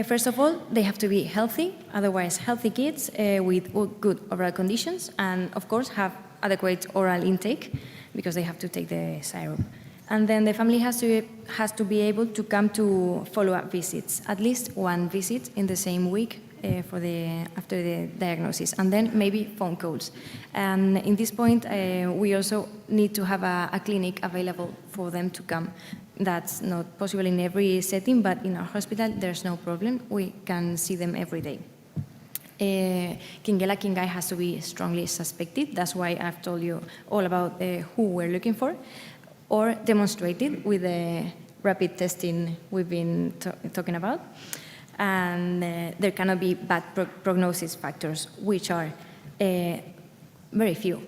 First of all, they have to be healthy, otherwise healthy kids with good oral conditions, and of course have adequate oral intake because they have to take the syrup. And then the family has to be able to come to follow-up visits, at least one visit in the same week after the diagnosis, and then maybe phone calls. And in this point, we also need to have a clinic available for them to come. That's not possible in every setting, but in our hospital, there's no problem. We can see them every day. Kingella, Kingae has to be strongly suspected. That's why I've told you all about who we're looking for, or demonstrated with the rapid testing we've been talking about. And there cannot be bad prognosis factors, which are very few.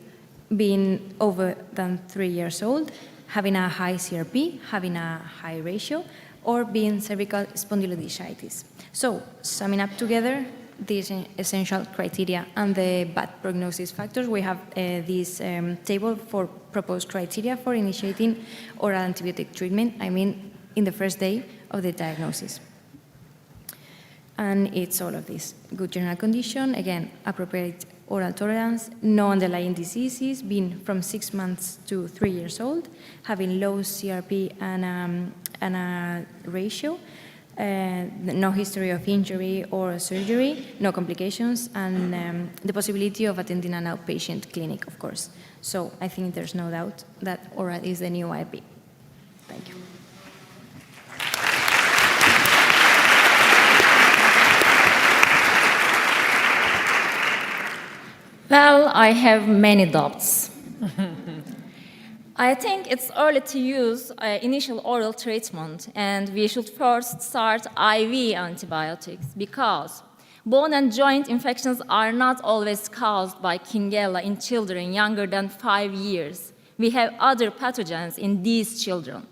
Being over than 3 years old, having a high CRP, having a high ratio, or being cervical spondylodiscitis. So, summing up together these essential criteria and the bad prognosis factors, we have this table for proposed criteria for initiating oral antibiotic treatment, in the first day of the diagnosis. And it's all of this. Good general condition, again, appropriate oral tolerance, no underlying diseases, being from 6 months to 3 years old, having low CRP and a ratio, no history of injury or surgery, no complications, and the possibility of attending an outpatient clinic, of course. So I think there's no doubt that oral is the new IP. Thank you.
Well, I have many doubts. I think it's early to use initial oral treatment, and we should first start IV antibiotics because bone and joint infections are not always caused by Kingella in children younger than 5 years. We have other pathogens in these children.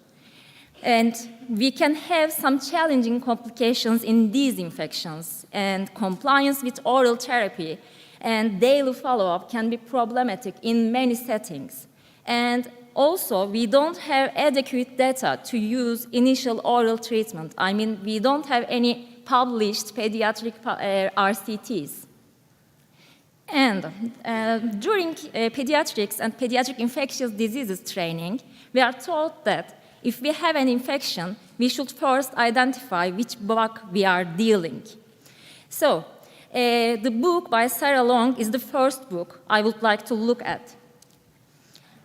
And we can have some challenging complications in these infections, and compliance with oral therapy and daily follow-up can be problematic in many settings. And also, we don't have adequate data to use initial oral treatment. We don't have any published pediatric RCTs. And during pediatrics and pediatric infectious diseases training, we are taught that if we have an infection, we should first identify which bug we are dealing. So, the book by Sarah Long is the first book I would like to look at.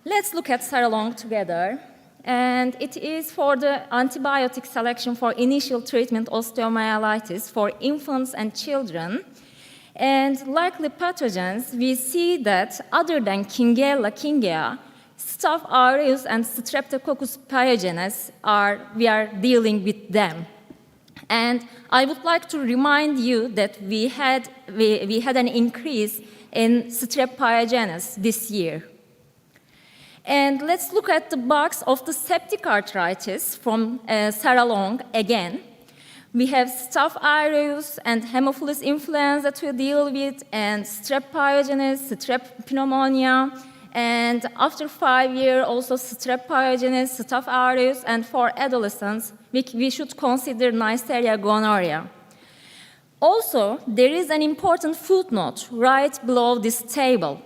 Let's look at Sarah Long together. And it is for the antibiotic selection for initial treatment osteomyelitis for infants and children. And likely pathogens, we see that other than Kingella, Kingae, Staph aureus and Streptococcus pyogenes we are dealing with them. And I would like to remind you that we had an increase in Strep pyogenes this year. And let's look at the box of the septic arthritis from Sarah Long again. We have Staph aureus and Haemophilus influenza to deal with, and Strep pyogenes, Strep pneumonia, and after 5 years, also Strep pyogenes, Staph aureus, and for adolescents, we should consider Neisseria gonorrhea. Also, there is an important footnote right below this table.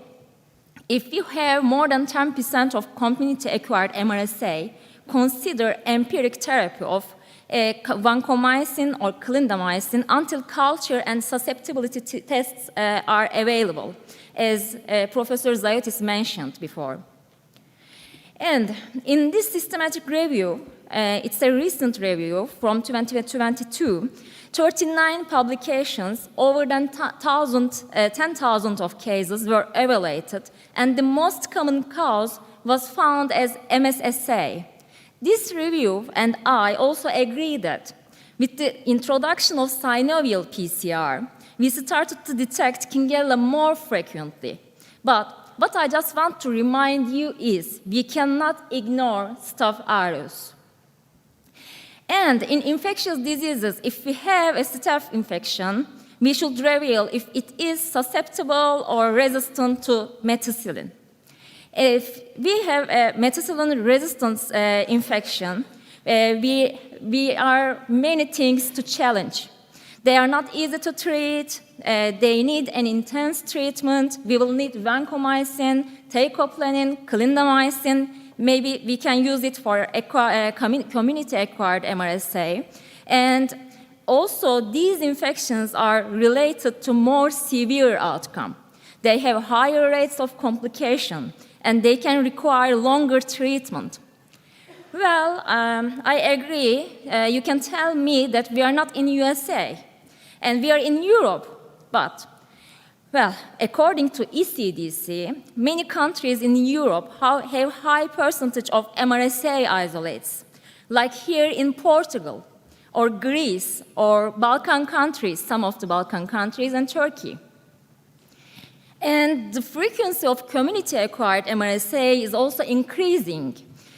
If you have more than 10% of community-acquired MRSA, consider empiric therapy of vancomycin or clindamycin until culture and susceptibility tests are available, as Professor Zaoutis mentioned before. And in this systematic review, it's a recent review from 2022, 39 publications, over than 10,000 of cases were evaluated, and the most common cause was found as MSSA. This review and I also agree that With the introduction of synovial PCR, we started to detect Kingella more frequently. But what I just want to remind you is we cannot ignore Staph aureus. And in infectious diseases, if we have a staph infection, we should reveal if it is susceptible or resistant to methicillin. If we have a methicillin resistance infection, we are many things to challenge. They are not easy to treat. They need an intense treatment. We will need vancomycin, teicoplanin, clindamycin. Maybe we can use it for community-acquired MRSA. And also, these infections are related to more severe outcome. They have higher rates of complication, and they can require longer treatment. Well, I agree. You can tell me that we are not in USA, and we are in Europe, but, well, according to ECDC, many countries in Europe have high percentage of MRSA isolates, like here in Portugal, or Greece, or Balkan countries, some of the Balkan countries, and Turkey. And the frequency of community-acquired MRSA is also increasing.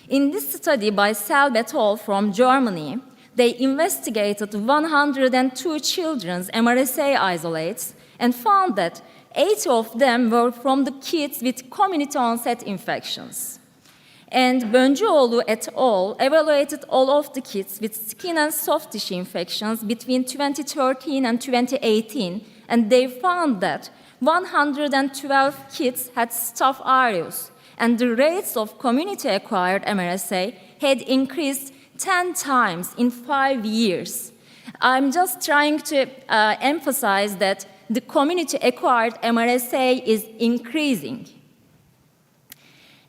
In this study by Selb et al. From Germany, they investigated 102 children's MRSA isolates and found that 80 of them were from the kids with community-onset infections. And Böncüoğlu et al. Evaluated all of the kids with skin and soft tissue infections between 2013 and 2018, and they found that 112 kids had Staph aureus, and the rates of community-acquired MRSA had increased 10 times in 5 years. I'm just trying to emphasize that the community-acquired MRSA is increasing.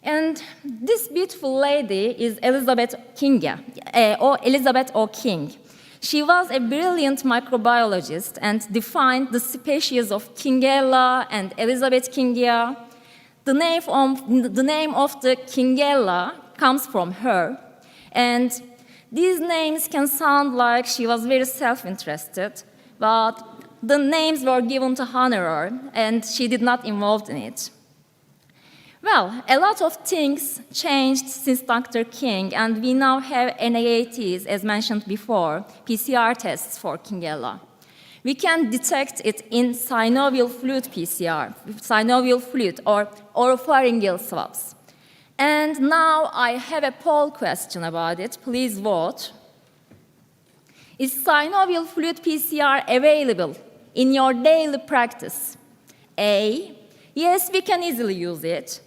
And this beautiful lady is Elizabeth Kingae, or Elizabeth O. King. She was a brilliant microbiologist and defined the species of Kingella and Elizabeth Kingae. The name of the Kingella comes from her, and these names can sound like she was very self-interested, but the names were given to honor her, and she did not involve in it. Well, a lot of things changed since Dr. King, and we now have NAATs, as mentioned before, PCR tests for Kingella. We can detect it in synovial fluid PCR, synovial fluid, or oropharyngeal swabs. And now I have a poll question about it. Please vote. Is synovial fluid PCR available in your daily practice? A, yes, we can easily use it.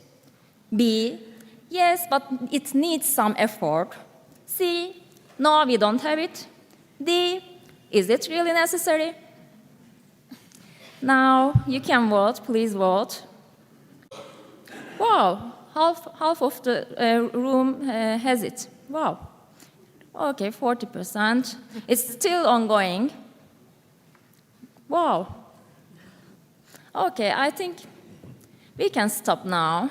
B, yes, but it needs some effort. C, no, we don't have it. D, is it really necessary? Now, you can vote, please vote. Wow, half of the room has it. Wow. Okay, 40%. It's still ongoing. Wow. Okay, I think we can stop now.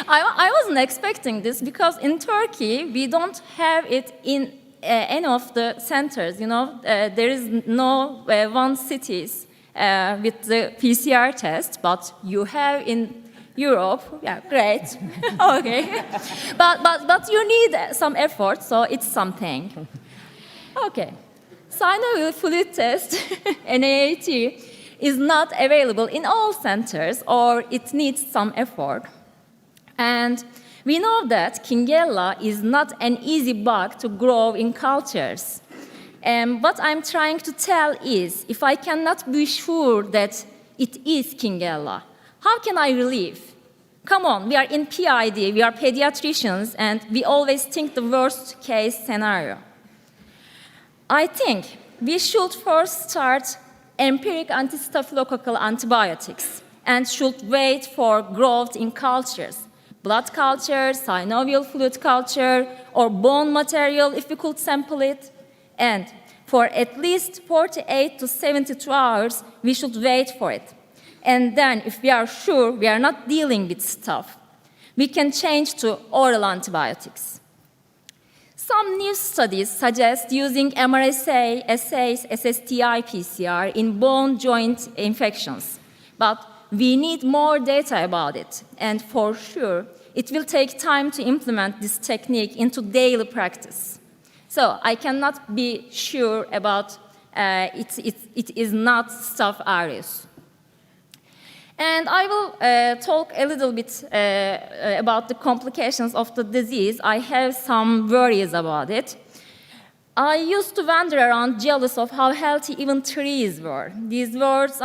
I wasn't expecting this because in Turkey, we don't have it in any of the centers. You know, there is no one cities with the PCR test, but you have in Europe. Yeah, great. Okay, but you need some effort, so it's something. Okay, synovial fluid test, NAAT, is not available in all centers, or it needs some effort. And we know that Kingella is not an easy bug to grow in cultures. And what I'm trying to tell is, if I cannot be sure that it is Kingella, how can I relieve? Come on, we are in PID, we are pediatricians, and we always think the worst case scenario. I think we should first start empiric anti-staphylococcal antibiotics and should wait for growth in cultures, blood culture, synovial fluid culture, or bone material if we could sample it. And for at least 48 to 72 hours, we should wait for it. And then, if we are sure we are not dealing with stuff, we can change to oral antibiotics. Some new studies suggest using MRSA, assays, SSTI, PCR in bone joint infections. But we need more data about it. And for sure, it will take time to implement this technique into daily practice. So I cannot be sure about it is not Staph aureus. And I will talk a little bit about the complications of the disease. I have some worries about it. I used to wander around jealous of how healthy even trees were. These words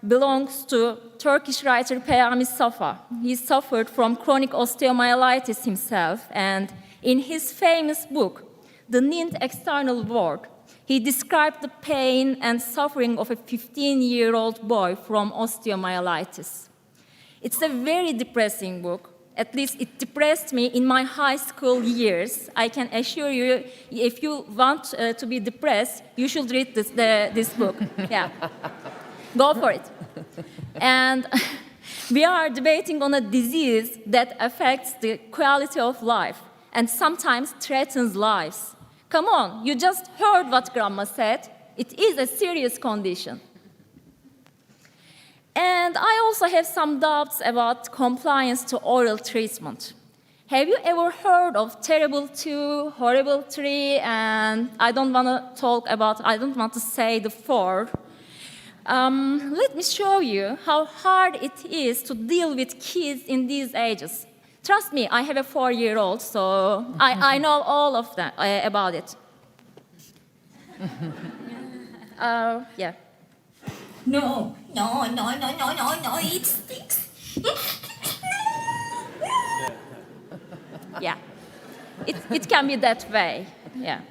belongs to Turkish writer Peyami Safa. He suffered from chronic osteomyelitis himself, and in his famous book, The Nind External World, he described the pain and suffering of a 15-year-old boy from osteomyelitis. It's a very depressing book. At least it depressed me in my high school years. I can assure you, if you want to be depressed, you should read this book. Yeah, go for it. And we are debating on a disease that affects the quality of life and sometimes threatens lives. Come on, you just heard what Grandma said. It is a serious condition. And I also have some doubts about compliance to oral treatment. Have you ever heard of terrible 2, horrible 3, and I don't want to say the 4. Let me show you how hard it is to deal with kids in these ages. Trust me, I have a 4-year-old, so I know all of that about it. Yeah.
No, it stinks.
Yeah, it can be that way, yeah.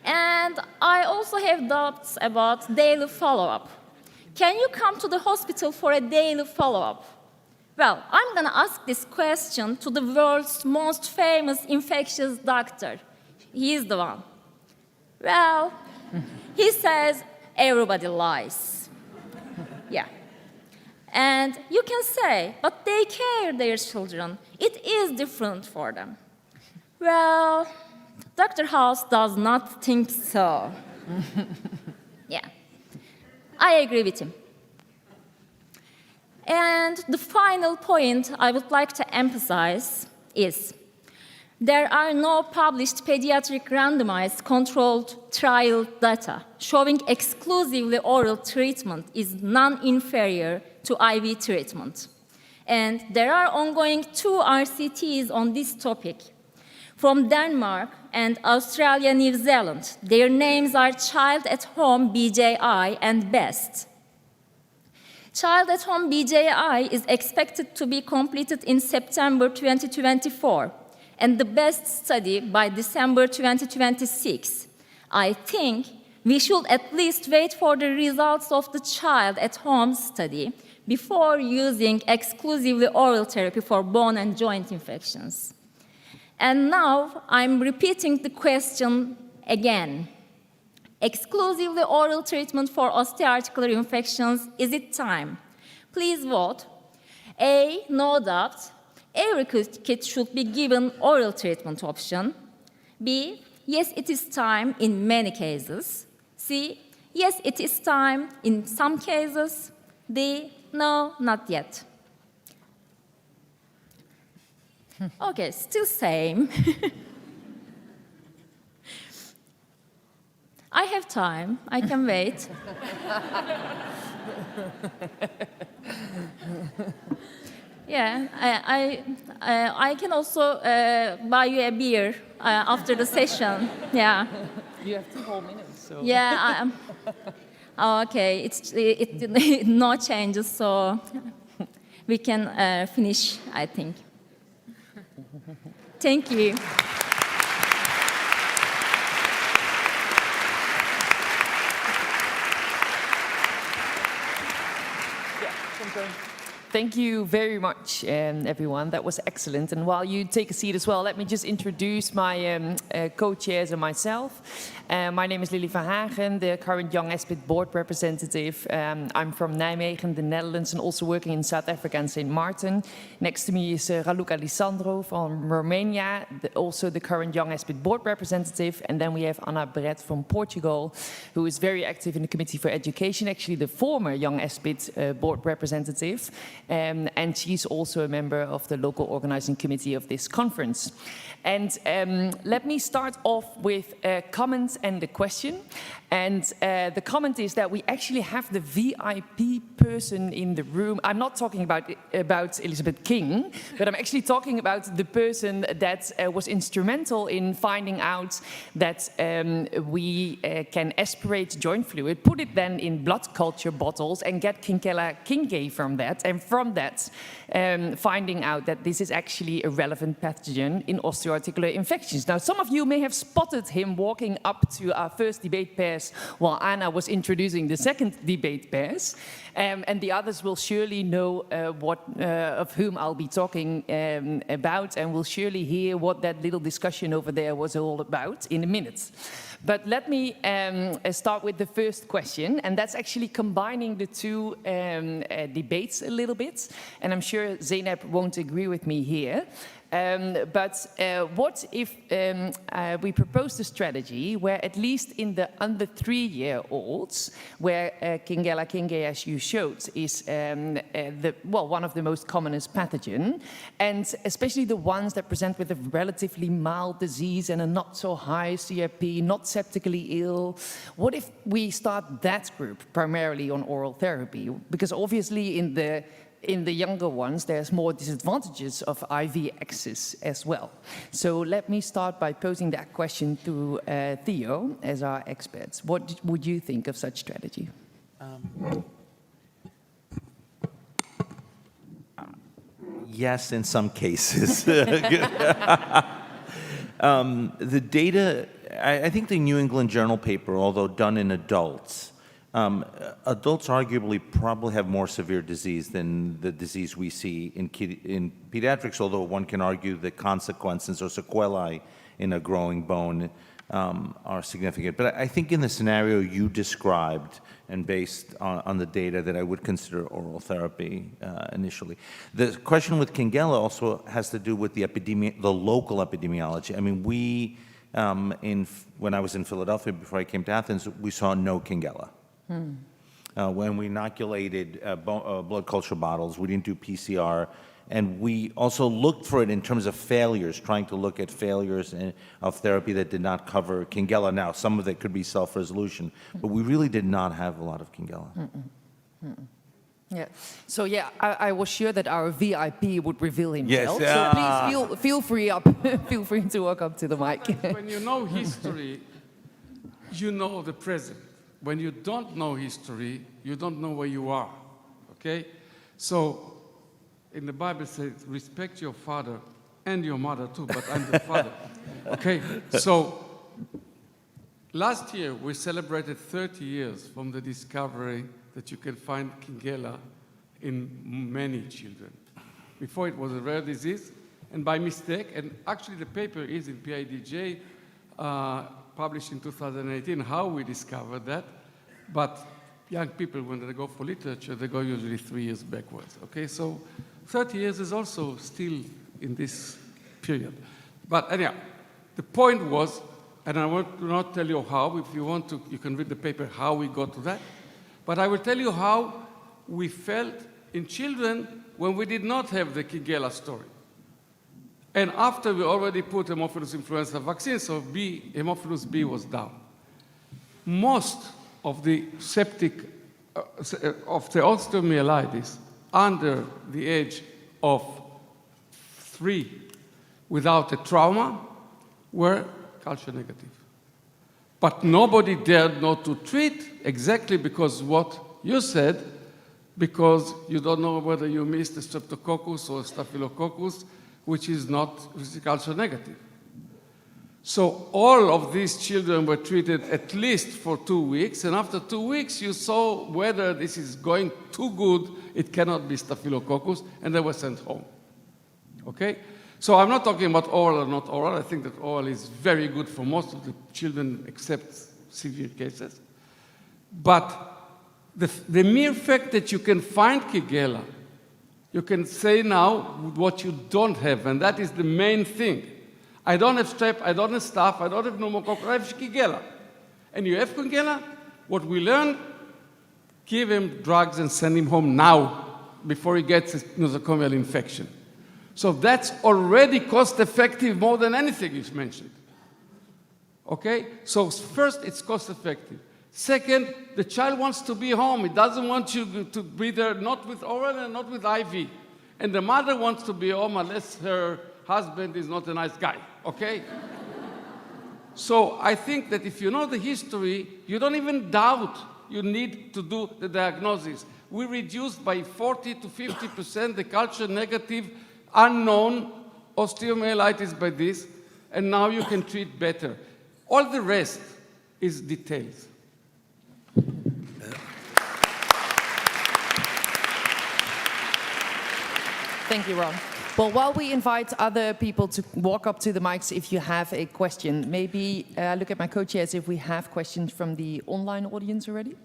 And I also have doubts about daily follow-up. Can you come to the hospital for a daily follow-up? Well, I'm going to ask this question to the world's most famous infectious doctor. He is the one. Well, he says everybody lies. Yeah. And you can say, but they care their children. It is different for them. Well, Dr. House does not think so. Yeah, I agree with him. And the final point I would like to emphasize is there are no published pediatric randomized controlled trial data showing exclusively oral treatment is non-inferior to IV treatment. And there are ongoing 2 RCTs on this topic from Denmark and Australia, New Zealand. Their names are Child at Home BJI and BEST. Child at Home BJI is expected to be completed in September 2024, and the BEST study by December 2026. I think we should at least wait for the results of the Child at Home study before using exclusively oral therapy for bone and joint infections. And now I'm repeating the question again. Exclusively oral treatment for osteoarticular infections, is it time? Please vote. A, no doubt. Every kid should be given oral treatment option. B, yes, it is time in many cases. C, yes, it is time in some cases. D, no, not yet. Okay, still same. I have time, I can wait. Yeah, I can also buy you a beer after the session. Yeah.
You have 2 whole minutes, so.
Yeah. Okay. It no changes, so we can finish, I think. Thank you.
Yeah, Thank you very much, everyone. That was excellent. And while you take a seat as well, let me just introduce my co-chairs and myself. My name is Lily van Hagen, the current Young Espid board representative. I'm from Nijmegen, the Netherlands, and also working in South Africa and St. Martin. Next to me is Raluca Lisandro from Romania, also the current Young Espid board representative. And then we have Anna Brett from Portugal, who is very active in the Committee for Education, actually the former Young Espid board representative. And she's also a member of the local organizing committee of this conference. And let me start off with a comment and a question. And the comment is that we actually have the VIP person in the room. I'm not talking about Elizabeth King, but I'm actually talking about the person that was instrumental in finding out that we can aspirate joint fluid, put it then in blood culture bottles and get Kingella Kingae from that. And from that, finding out that this is actually a relevant pathogen in osteoarticular infections. Now, some of you may have spotted him walking up to our first debate pairs while Anna was introducing the second debate pairs. And the others will surely know of whom I'll be talking about, and will surely hear what that little discussion over there was all about in a minute. But let me start with the first question, and that's actually combining the two debates a little bit. And I'm sure Zeynep won't agree with me here. But what if we proposed a strategy where, at least in the under 3-year-olds, where Kingella Kingae, as you showed, is one of the most commonest pathogen, and especially the ones that present with a relatively mild disease and a not so high CRP, not septically ill, what if we start that group primarily on oral therapy? Because obviously in the younger ones, there's more disadvantages of IV access as well. So let me start by posing that question to Theo as our experts. What would you think of such strategy?
Yes, in some cases. The data, I think the New England Journal paper, although done in adults, adults arguably probably have more severe disease than the disease we see in pediatrics, although one can argue the consequences or sequelae in a growing bone are significant. But I think in the scenario you described, and based on the data, that I would consider oral therapy initially. The question with Kingella also has to do with the local epidemiology. I mean, when I was in Philadelphia before I came to Athens, we saw no Kingella. When we inoculated blood culture bottles, we didn't do PCR, and we also looked for it in terms of failures, trying to look at failures of therapy that did not cover Kingella. Now, some of it could be self-resolution, but we really did not have a lot of Kingella.
Yeah. So yeah, I was sure that our VIP would reveal himself.
Yes.
So please feel free feel free to walk up to the mic.
When you know history, you know the present. When you don't know history, you don't know where you are, okay? So, in the Bible it says, respect your father and your mother too, but I'm the father, okay? So, last year we celebrated 30 years from the discovery that you can find Kingella in many children. Before it was a rare disease, and by mistake, and actually the paper is in PIDJ, published in 2018, how we discovered that. But young people, when they go for literature, they go usually 3 years backwards. Okay, so 30 years is also still in this period. But anyhow, the point was, and I want to not tell you how, if you want to, you can read the paper how we got to that. But I will tell you how we felt in children when we did not have the Kingella story. And after we already put Haemophilus influenza vaccine, so Haemophilus B was down. Most of the septic, of the osteomyelitis under the age of 3 without a trauma were culture negative. But nobody dared not to treat, exactly because what you said, because you don't know whether you missed a streptococcus or a staphylococcus, which is culture negative. So all of these children were treated at least for 2 weeks, and after 2 weeks you saw whether this is going too good, it cannot be Staphylococcus, and they were sent home. Okay? So I'm not talking about oral or not oral. I think that oral is very good for most of the children except severe cases. But the mere fact that you can find Kingella, you can say now what you don't have, and that is the main thing. I don't have strep, I don't have staph, I don't have pneumococcus, I have Kingella. And you have Kingella, what we learned, give him drugs and send him home now before he gets a nosocomial infection. So that's already cost-effective more than anything you've mentioned. Okay? So first, it's cost-effective. Second, the child wants to be home. He doesn't want you to be there, not with oral and not with IV. And the mother wants to be home unless her husband is not a nice guy, okay? So I think that if you know the history, you don't even doubt you need to do the diagnosis. We reduced by 40 to 50% the culture negative unknown osteomyelitis by this, and now you can treat better. All the rest is details.
Thank you, Ron. Well, while we invite other people to walk up to the mics if you have a question, maybe look at my co-chairs if we have questions from the online audience already.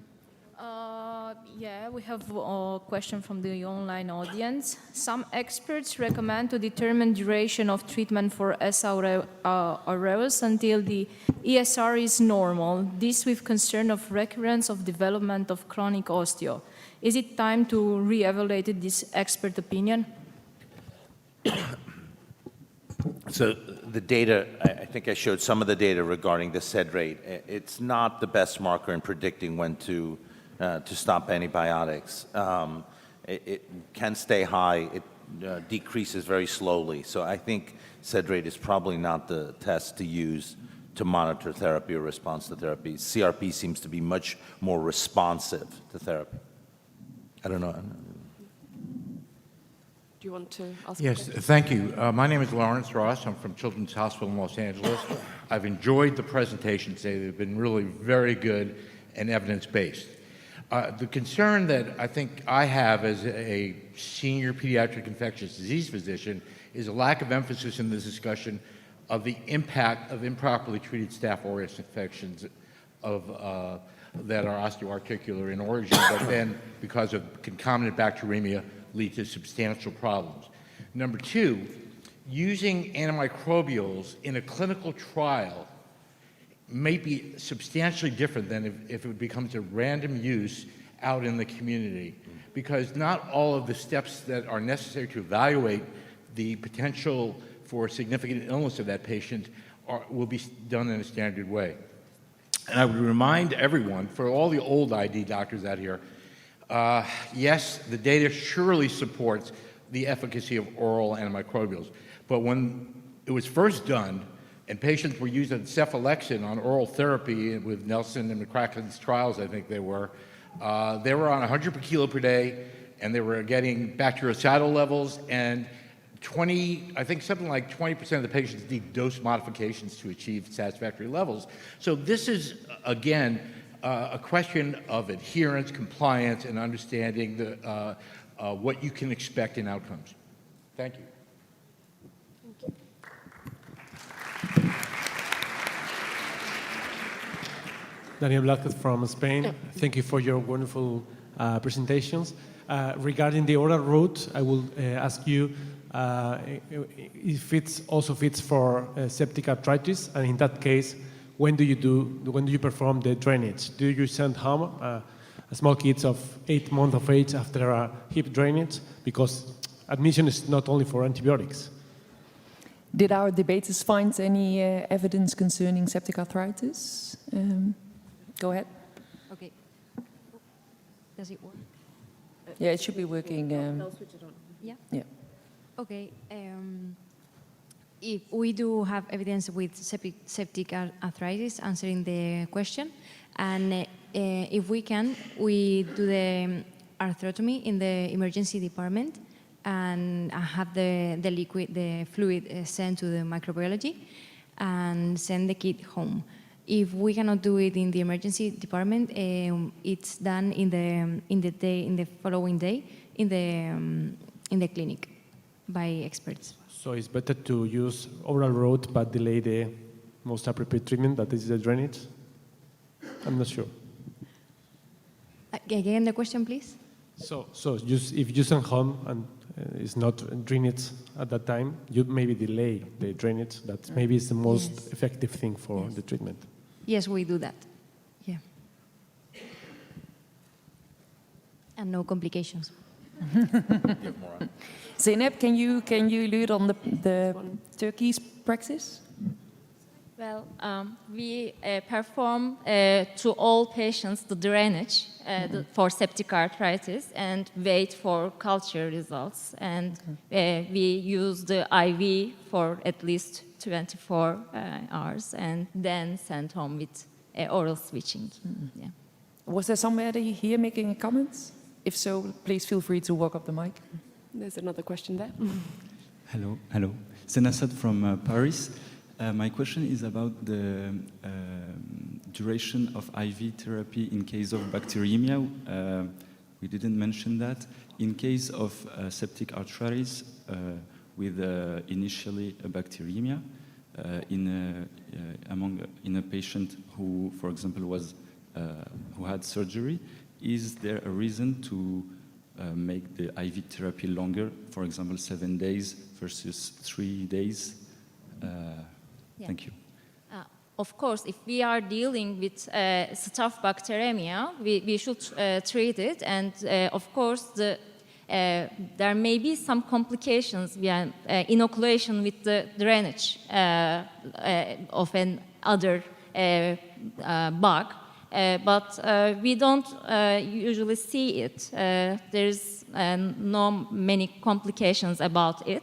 Yeah, we have a question from the online audience. Some experts recommend to determine duration of treatment for S. aureus until the ESR is normal, this with concern of recurrence of development of chronic osteo. Is it time to re-evaluate this expert opinion?
So the data, I think I showed some of the data regarding the SED rate. It's not the best marker in predicting when to stop antibiotics. It can stay high. It decreases very slowly. So I think SED rate is probably not the test to use to monitor therapy or response to therapy. CRP seems to be much more responsive to therapy. I don't know.
Do you want to ask?
Yes, thank you. My name is Lawrence Ross. I'm from Children's Hospital in Los Angeles. I've enjoyed the presentations today. They've been really very good and evidence-based. The concern that I think I have as a senior pediatric infectious disease physician is a lack of emphasis in this discussion of the impact of improperly treated Staph aureus infections that are osteoarticular in origin, but then because of concomitant bacteremia lead to substantial problems. Number two, using antimicrobials in a clinical trial may be substantially different than if it becomes a random use out in the community, because not all of the steps that are necessary to evaluate the potential for significant illness of that patient will be done in a standard way. And I would remind everyone, for all the old ID doctors out here, yes, the data surely supports the efficacy of oral antimicrobials, but when it was first done, and patients were using cephalexin on oral therapy with Nelson and McCracken's trials, I think they were on 100 per kilo per day, and they were getting bactericidal levels, and I think something like 20% of the patients need dose modifications to achieve satisfactory levels. So this is, again, a question of adherence, compliance, and understanding what you can expect in outcomes. Thank you.
Daniel Blázquez from Spain. Thank you for your wonderful presentations. Regarding the oral route, I will ask you if it also fits for septic arthritis, and in that case, when do you perform the drainage? Do you send home small kids of 8 months of age after a hip drainage? Because admission is not only for antibiotics.
Did our debaters find any evidence concerning septic arthritis? Go ahead.
Okay. Does it work?
Yeah, it should be working.
I'll switch it on. Yeah?
Yeah.
Okay. If we do have evidence with septic arthritis, answering the question, and if we can, we do the arthrotomy in the emergency department and have the fluid sent to the microbiology. and send the kid home. If we cannot do it in the emergency department, it's done in the following day in the clinic by experts.
So it's better to use oral route but delay the most appropriate treatment, that is the drainage? I'm not sure.
Again, the question, please?
So if you send home and it's not drainage at that time, you maybe delay the drainage. That maybe is the most effective thing for the treatment.
Yes, we do that. Yeah. And no complications.
Zeynep, can you allude on the Turkey's practice?
Well, we perform to all patients the drainage for septic arthritis and wait for culture results. And we use the IV for at least 24 hours and then send home with oral switching. Yeah.
Was there somebody here making a comment? If so, please feel free to walk up the mic.
There's another question there.
Hello. Senasad from Paris. My question is about the duration of IV therapy in case of bacteremia. We didn't mention that. In case of septic arthritis with initially a bacteremia in a patient who, for example, who had surgery, is there a reason to make the IV therapy longer? For example, 7 days versus 3 days. Thank you.
Of course, if we are dealing with staph bacteremia, we should treat it. And of course, there may be some complications via inoculation with the drainage of another bug. But we don't usually see it. There's no many complications about it.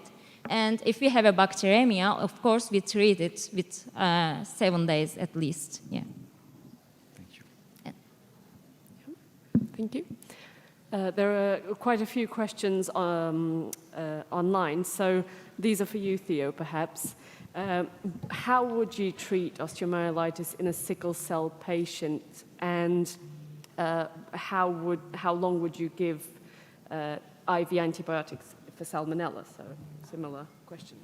And if we have a bacteremia, of course, we treat it with 7 days at least. Yeah.
Thank you.
Yeah.
Thank you. There are quite a few questions online, so these are for you, Theo, perhaps. How would you treat osteomyelitis in a sickle cell patient, and how long would you give IV antibiotics for salmonella? So similar questions.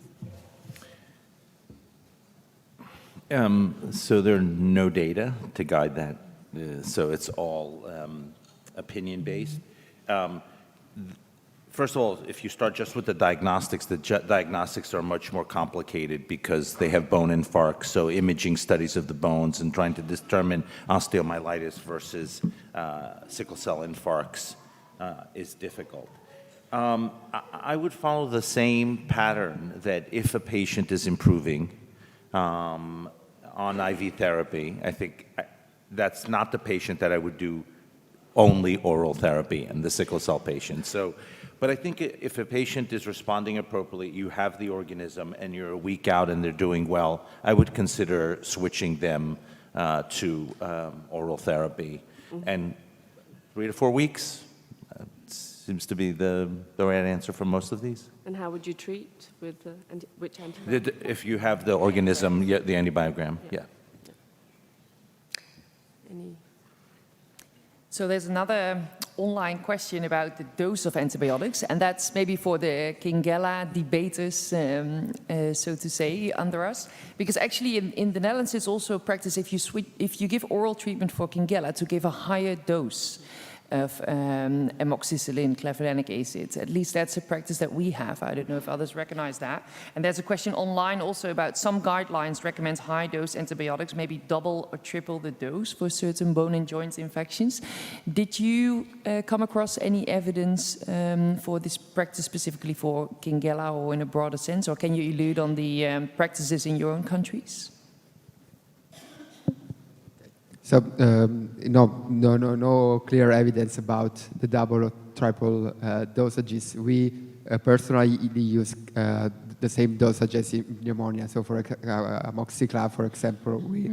So there are no data to guide that. So it's all opinion-based. First of all, if you start just with the diagnostics are much more complicated because they have bone infarcts, so imaging studies of the bones and trying to determine osteomyelitis versus sickle cell infarcts is difficult. I would follow the same pattern that if a patient is improving on IV therapy, I think that's not the patient that I would do only oral therapy in the sickle cell patient. So, but I think if a patient is responding appropriately, you have the organism and you're a week out and they're doing well, I would consider switching them to oral therapy. And 3 to 4 weeks seems to be the right answer for most of these.
And how would you treat with which antibiotic?
If you have the organism, the antibiogram, yeah.
Any?
So there's another online question about the dose of antibiotics, and that's maybe for the Kingella debaters, so to say, under us. Because actually in the Netherlands it's also practice if you give oral treatment for Kingella to give a higher dose of amoxicillin, clavulanic acid. At least that's a practice that we have. I don't know if others recognize that. And there's a question online also about some guidelines recommend high-dose antibiotics, maybe double or triple the dose for certain bone and joint infections. Did you come across any evidence for this practice specifically for Kingella or in a broader sense? Or can you allude on the practices in your own countries?
So no clear evidence about the double or triple dosages. We personally use the same dosage as in pneumonia. So for amoxiclav, for example, we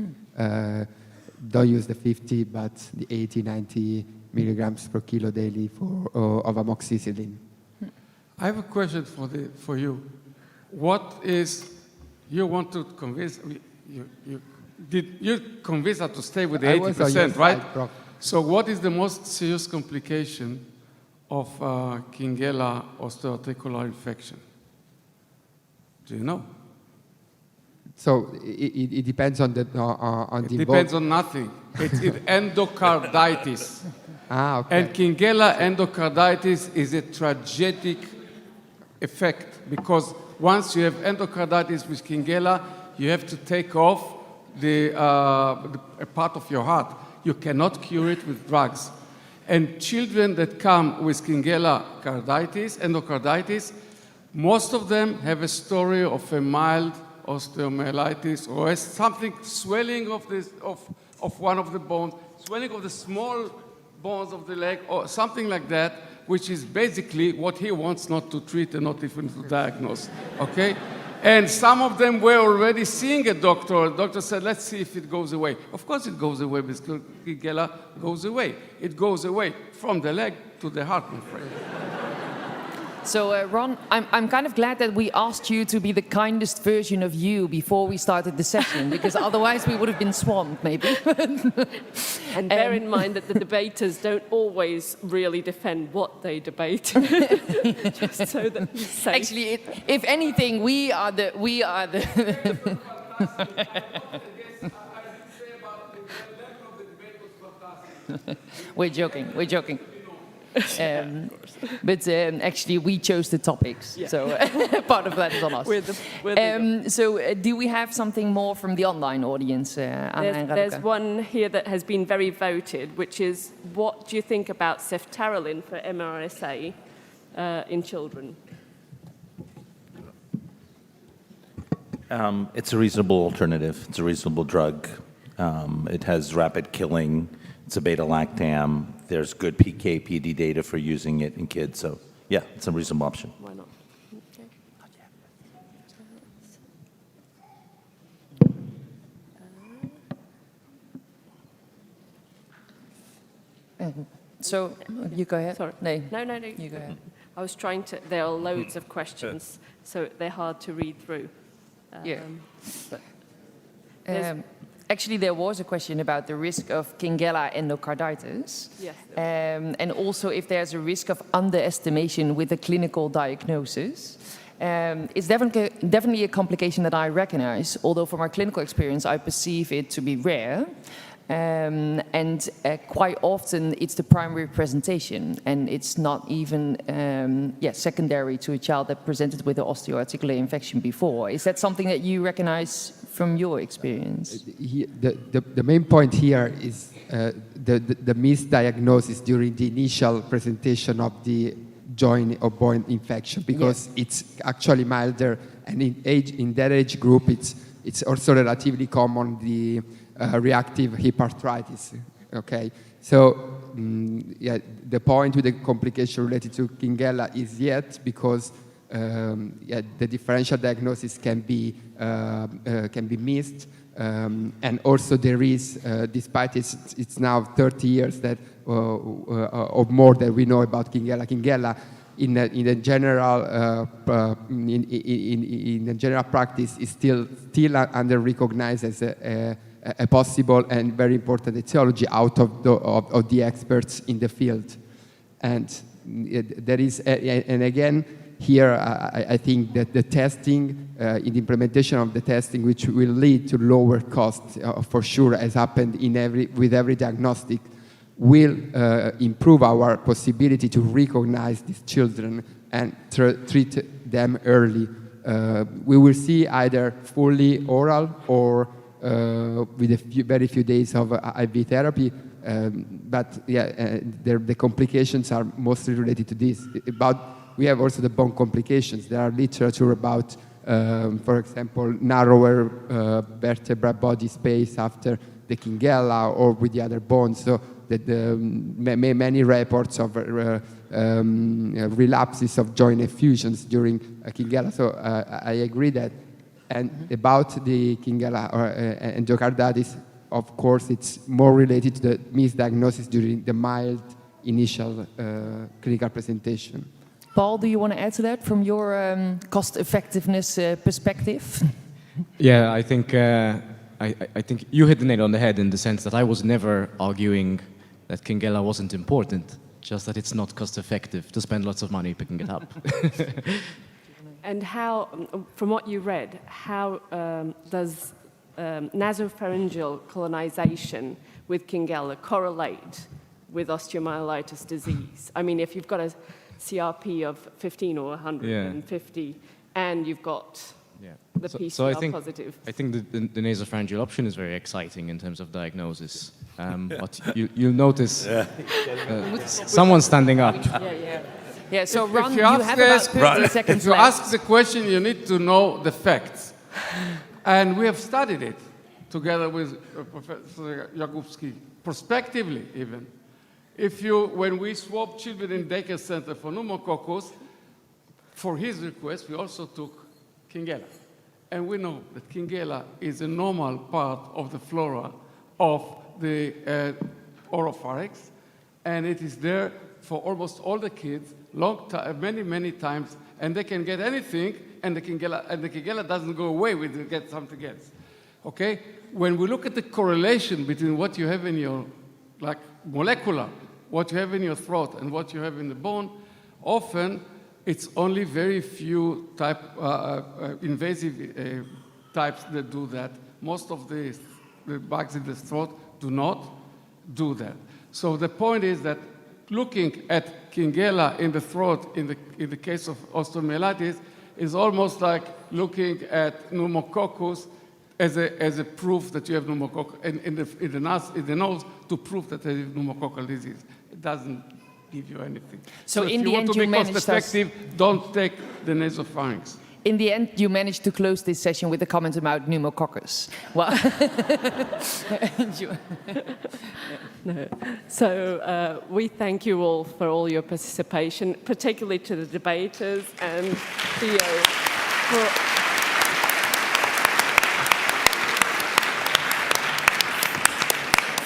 don't use the 50, but the 80, 90 milligrams per kilo daily of amoxicillin.
I have a question for you. What is You want to convince, you convince her to stay with the
I was on your
80%, right?
side, Prof.
So what is the most serious complication of Kingella osteoarticular infection? Do you know?
So it depends on the
It depends on nothing. It's endocarditis.
Okay.
And Kingella endocarditis is a tragic effect because once you have endocarditis with Kingella, you have to take off a part of your heart. You cannot cure it with drugs. And children that come with Kingella endocarditis, most of them have a story of a mild osteomyelitis or something swelling of one of the bones, swelling of the small bones of the leg or something like that, which is basically what he wants not to treat and not even to diagnose, okay? And some of them were already seeing a doctor. The doctor said, let's see if it goes away. Of course it goes away because Kingella goes away. It goes away from the leg to the heart, my friend.
So, Ron, I'm kind of glad that we asked you to be the kindest version of you before we started the session, because otherwise we would have been swamped, maybe.
And bear in mind that the debaters don't always really defend what they debate, just so that he's safe.
Actually, if anything, we are the. We're joking. We're joking. But actually, we chose the topics,
Yeah.
so part of that is on us. So, do we have something more from the online audience?
There's one here that has been very voted, which is, what do you think about ceftaroline for MRSA in children?
It's a reasonable alternative. It's a reasonable drug. It has rapid killing. It's a beta-lactam. There's good PK, PD data for using it in kids. So, yeah, it's a reasonable option.
Why not? Okay.
So, you go ahead.
Sorry.
No.
No.
You go ahead.
I was trying to, there are loads of questions, so they're hard to read through.
Actually, there was a question about the risk of Kingella endocarditis.
Yes.
And also if there's a risk of underestimation with a clinical diagnosis. It's definitely a complication that I recognize, although from our clinical experience, I perceive it to be rare. And quite often it's the primary presentation, and it's not even secondary to a child that presented with an osteoarticular infection before. Is that something that you recognize from your experience?
The main point here is the misdiagnosis during the initial presentation of the joint or bone infection, because it's actually milder, and in that age group it's also relatively common, the reactive hip arthritis. Okay, so the point with the complication related to Kingella is yet, because the differential diagnosis can be missed, and also there is, despite it's now 30 years that or more that we know about Kingella, in the general practice is still under recognized as a possible and very important etiology out of the experts in the field. And there is, and again, here I think that the testing, in the implementation of the testing, which will lead to lower costs for sure, as happened with every diagnostic, will improve our possibility to recognize these children and treat them early. We will see either fully oral or with very few days of IV therapy, but the complications are mostly related to this. We have also the bone complications. There are literature about, for example, narrower vertebral body space after the Kingella or with the other bones. So that many reports of relapses of joint effusions during Kingella. So I agree that. And about the Kingella or endocarditis, of course, it's more related to the misdiagnosis during the mild initial clinical presentation.
Paul, do you want to add to that from your cost-effectiveness perspective?
Yeah, I think you hit the nail on the head in the sense that I was never arguing that Kingella wasn't important, just that it's not cost effective to spend lots of money picking it up.
And how, from what you read, how does nasopharyngeal colonization with Kingella correlate with osteomyelitis disease? I mean, if you've got a CRP of 15 or 150, and you've got the PCR positive.
I think the nasopharyngeal option is very exciting in terms of diagnosis. But you'll notice someone standing up.
Yeah, so Ron,
if
you have about 30 seconds
If you
left.
ask the question, you need to know the facts. And we have studied it together with Professor Jakubski, prospectively even. When we swapped children in daycare center for pneumococcus, for his request, we also took Kingella. And we know that Kingella is a normal part of the flora of the oropharynx, and it is there for almost all the kids, many times, and they can get anything, and the Kingella doesn't go away when they get something else. Okay? When we look at the correlation between what you have in your, like molecular, what you have in your throat and what you have in the bone, often it's only very few invasive types that do that. Most of the bugs in the throat do not do that. So the point is that looking at Kingella in the throat in the case of osteomyelitis is almost like looking at pneumococcus as a proof that you have pneumococcus in the nose to prove that there is pneumococcal disease. It doesn't give you anything.
So
if
in
you
the
want
end,
to
you
be
managed
cost-effective, don't take the nasopharynx.
In the end, you managed to close this session with a comment about pneumococcus. Well,
no. So we thank you all for all your participation, particularly to the debaters and Theo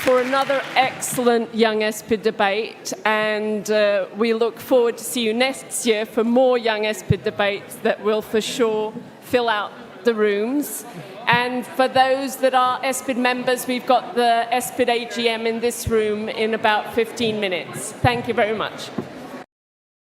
for another excellent Young Espid debate, and we look forward to see you next year for more Young Espid debates that will for sure fill out the rooms. And for those that are Espid members, we've got the Espid AGM in this room in about 15 minutes. Thank you very much.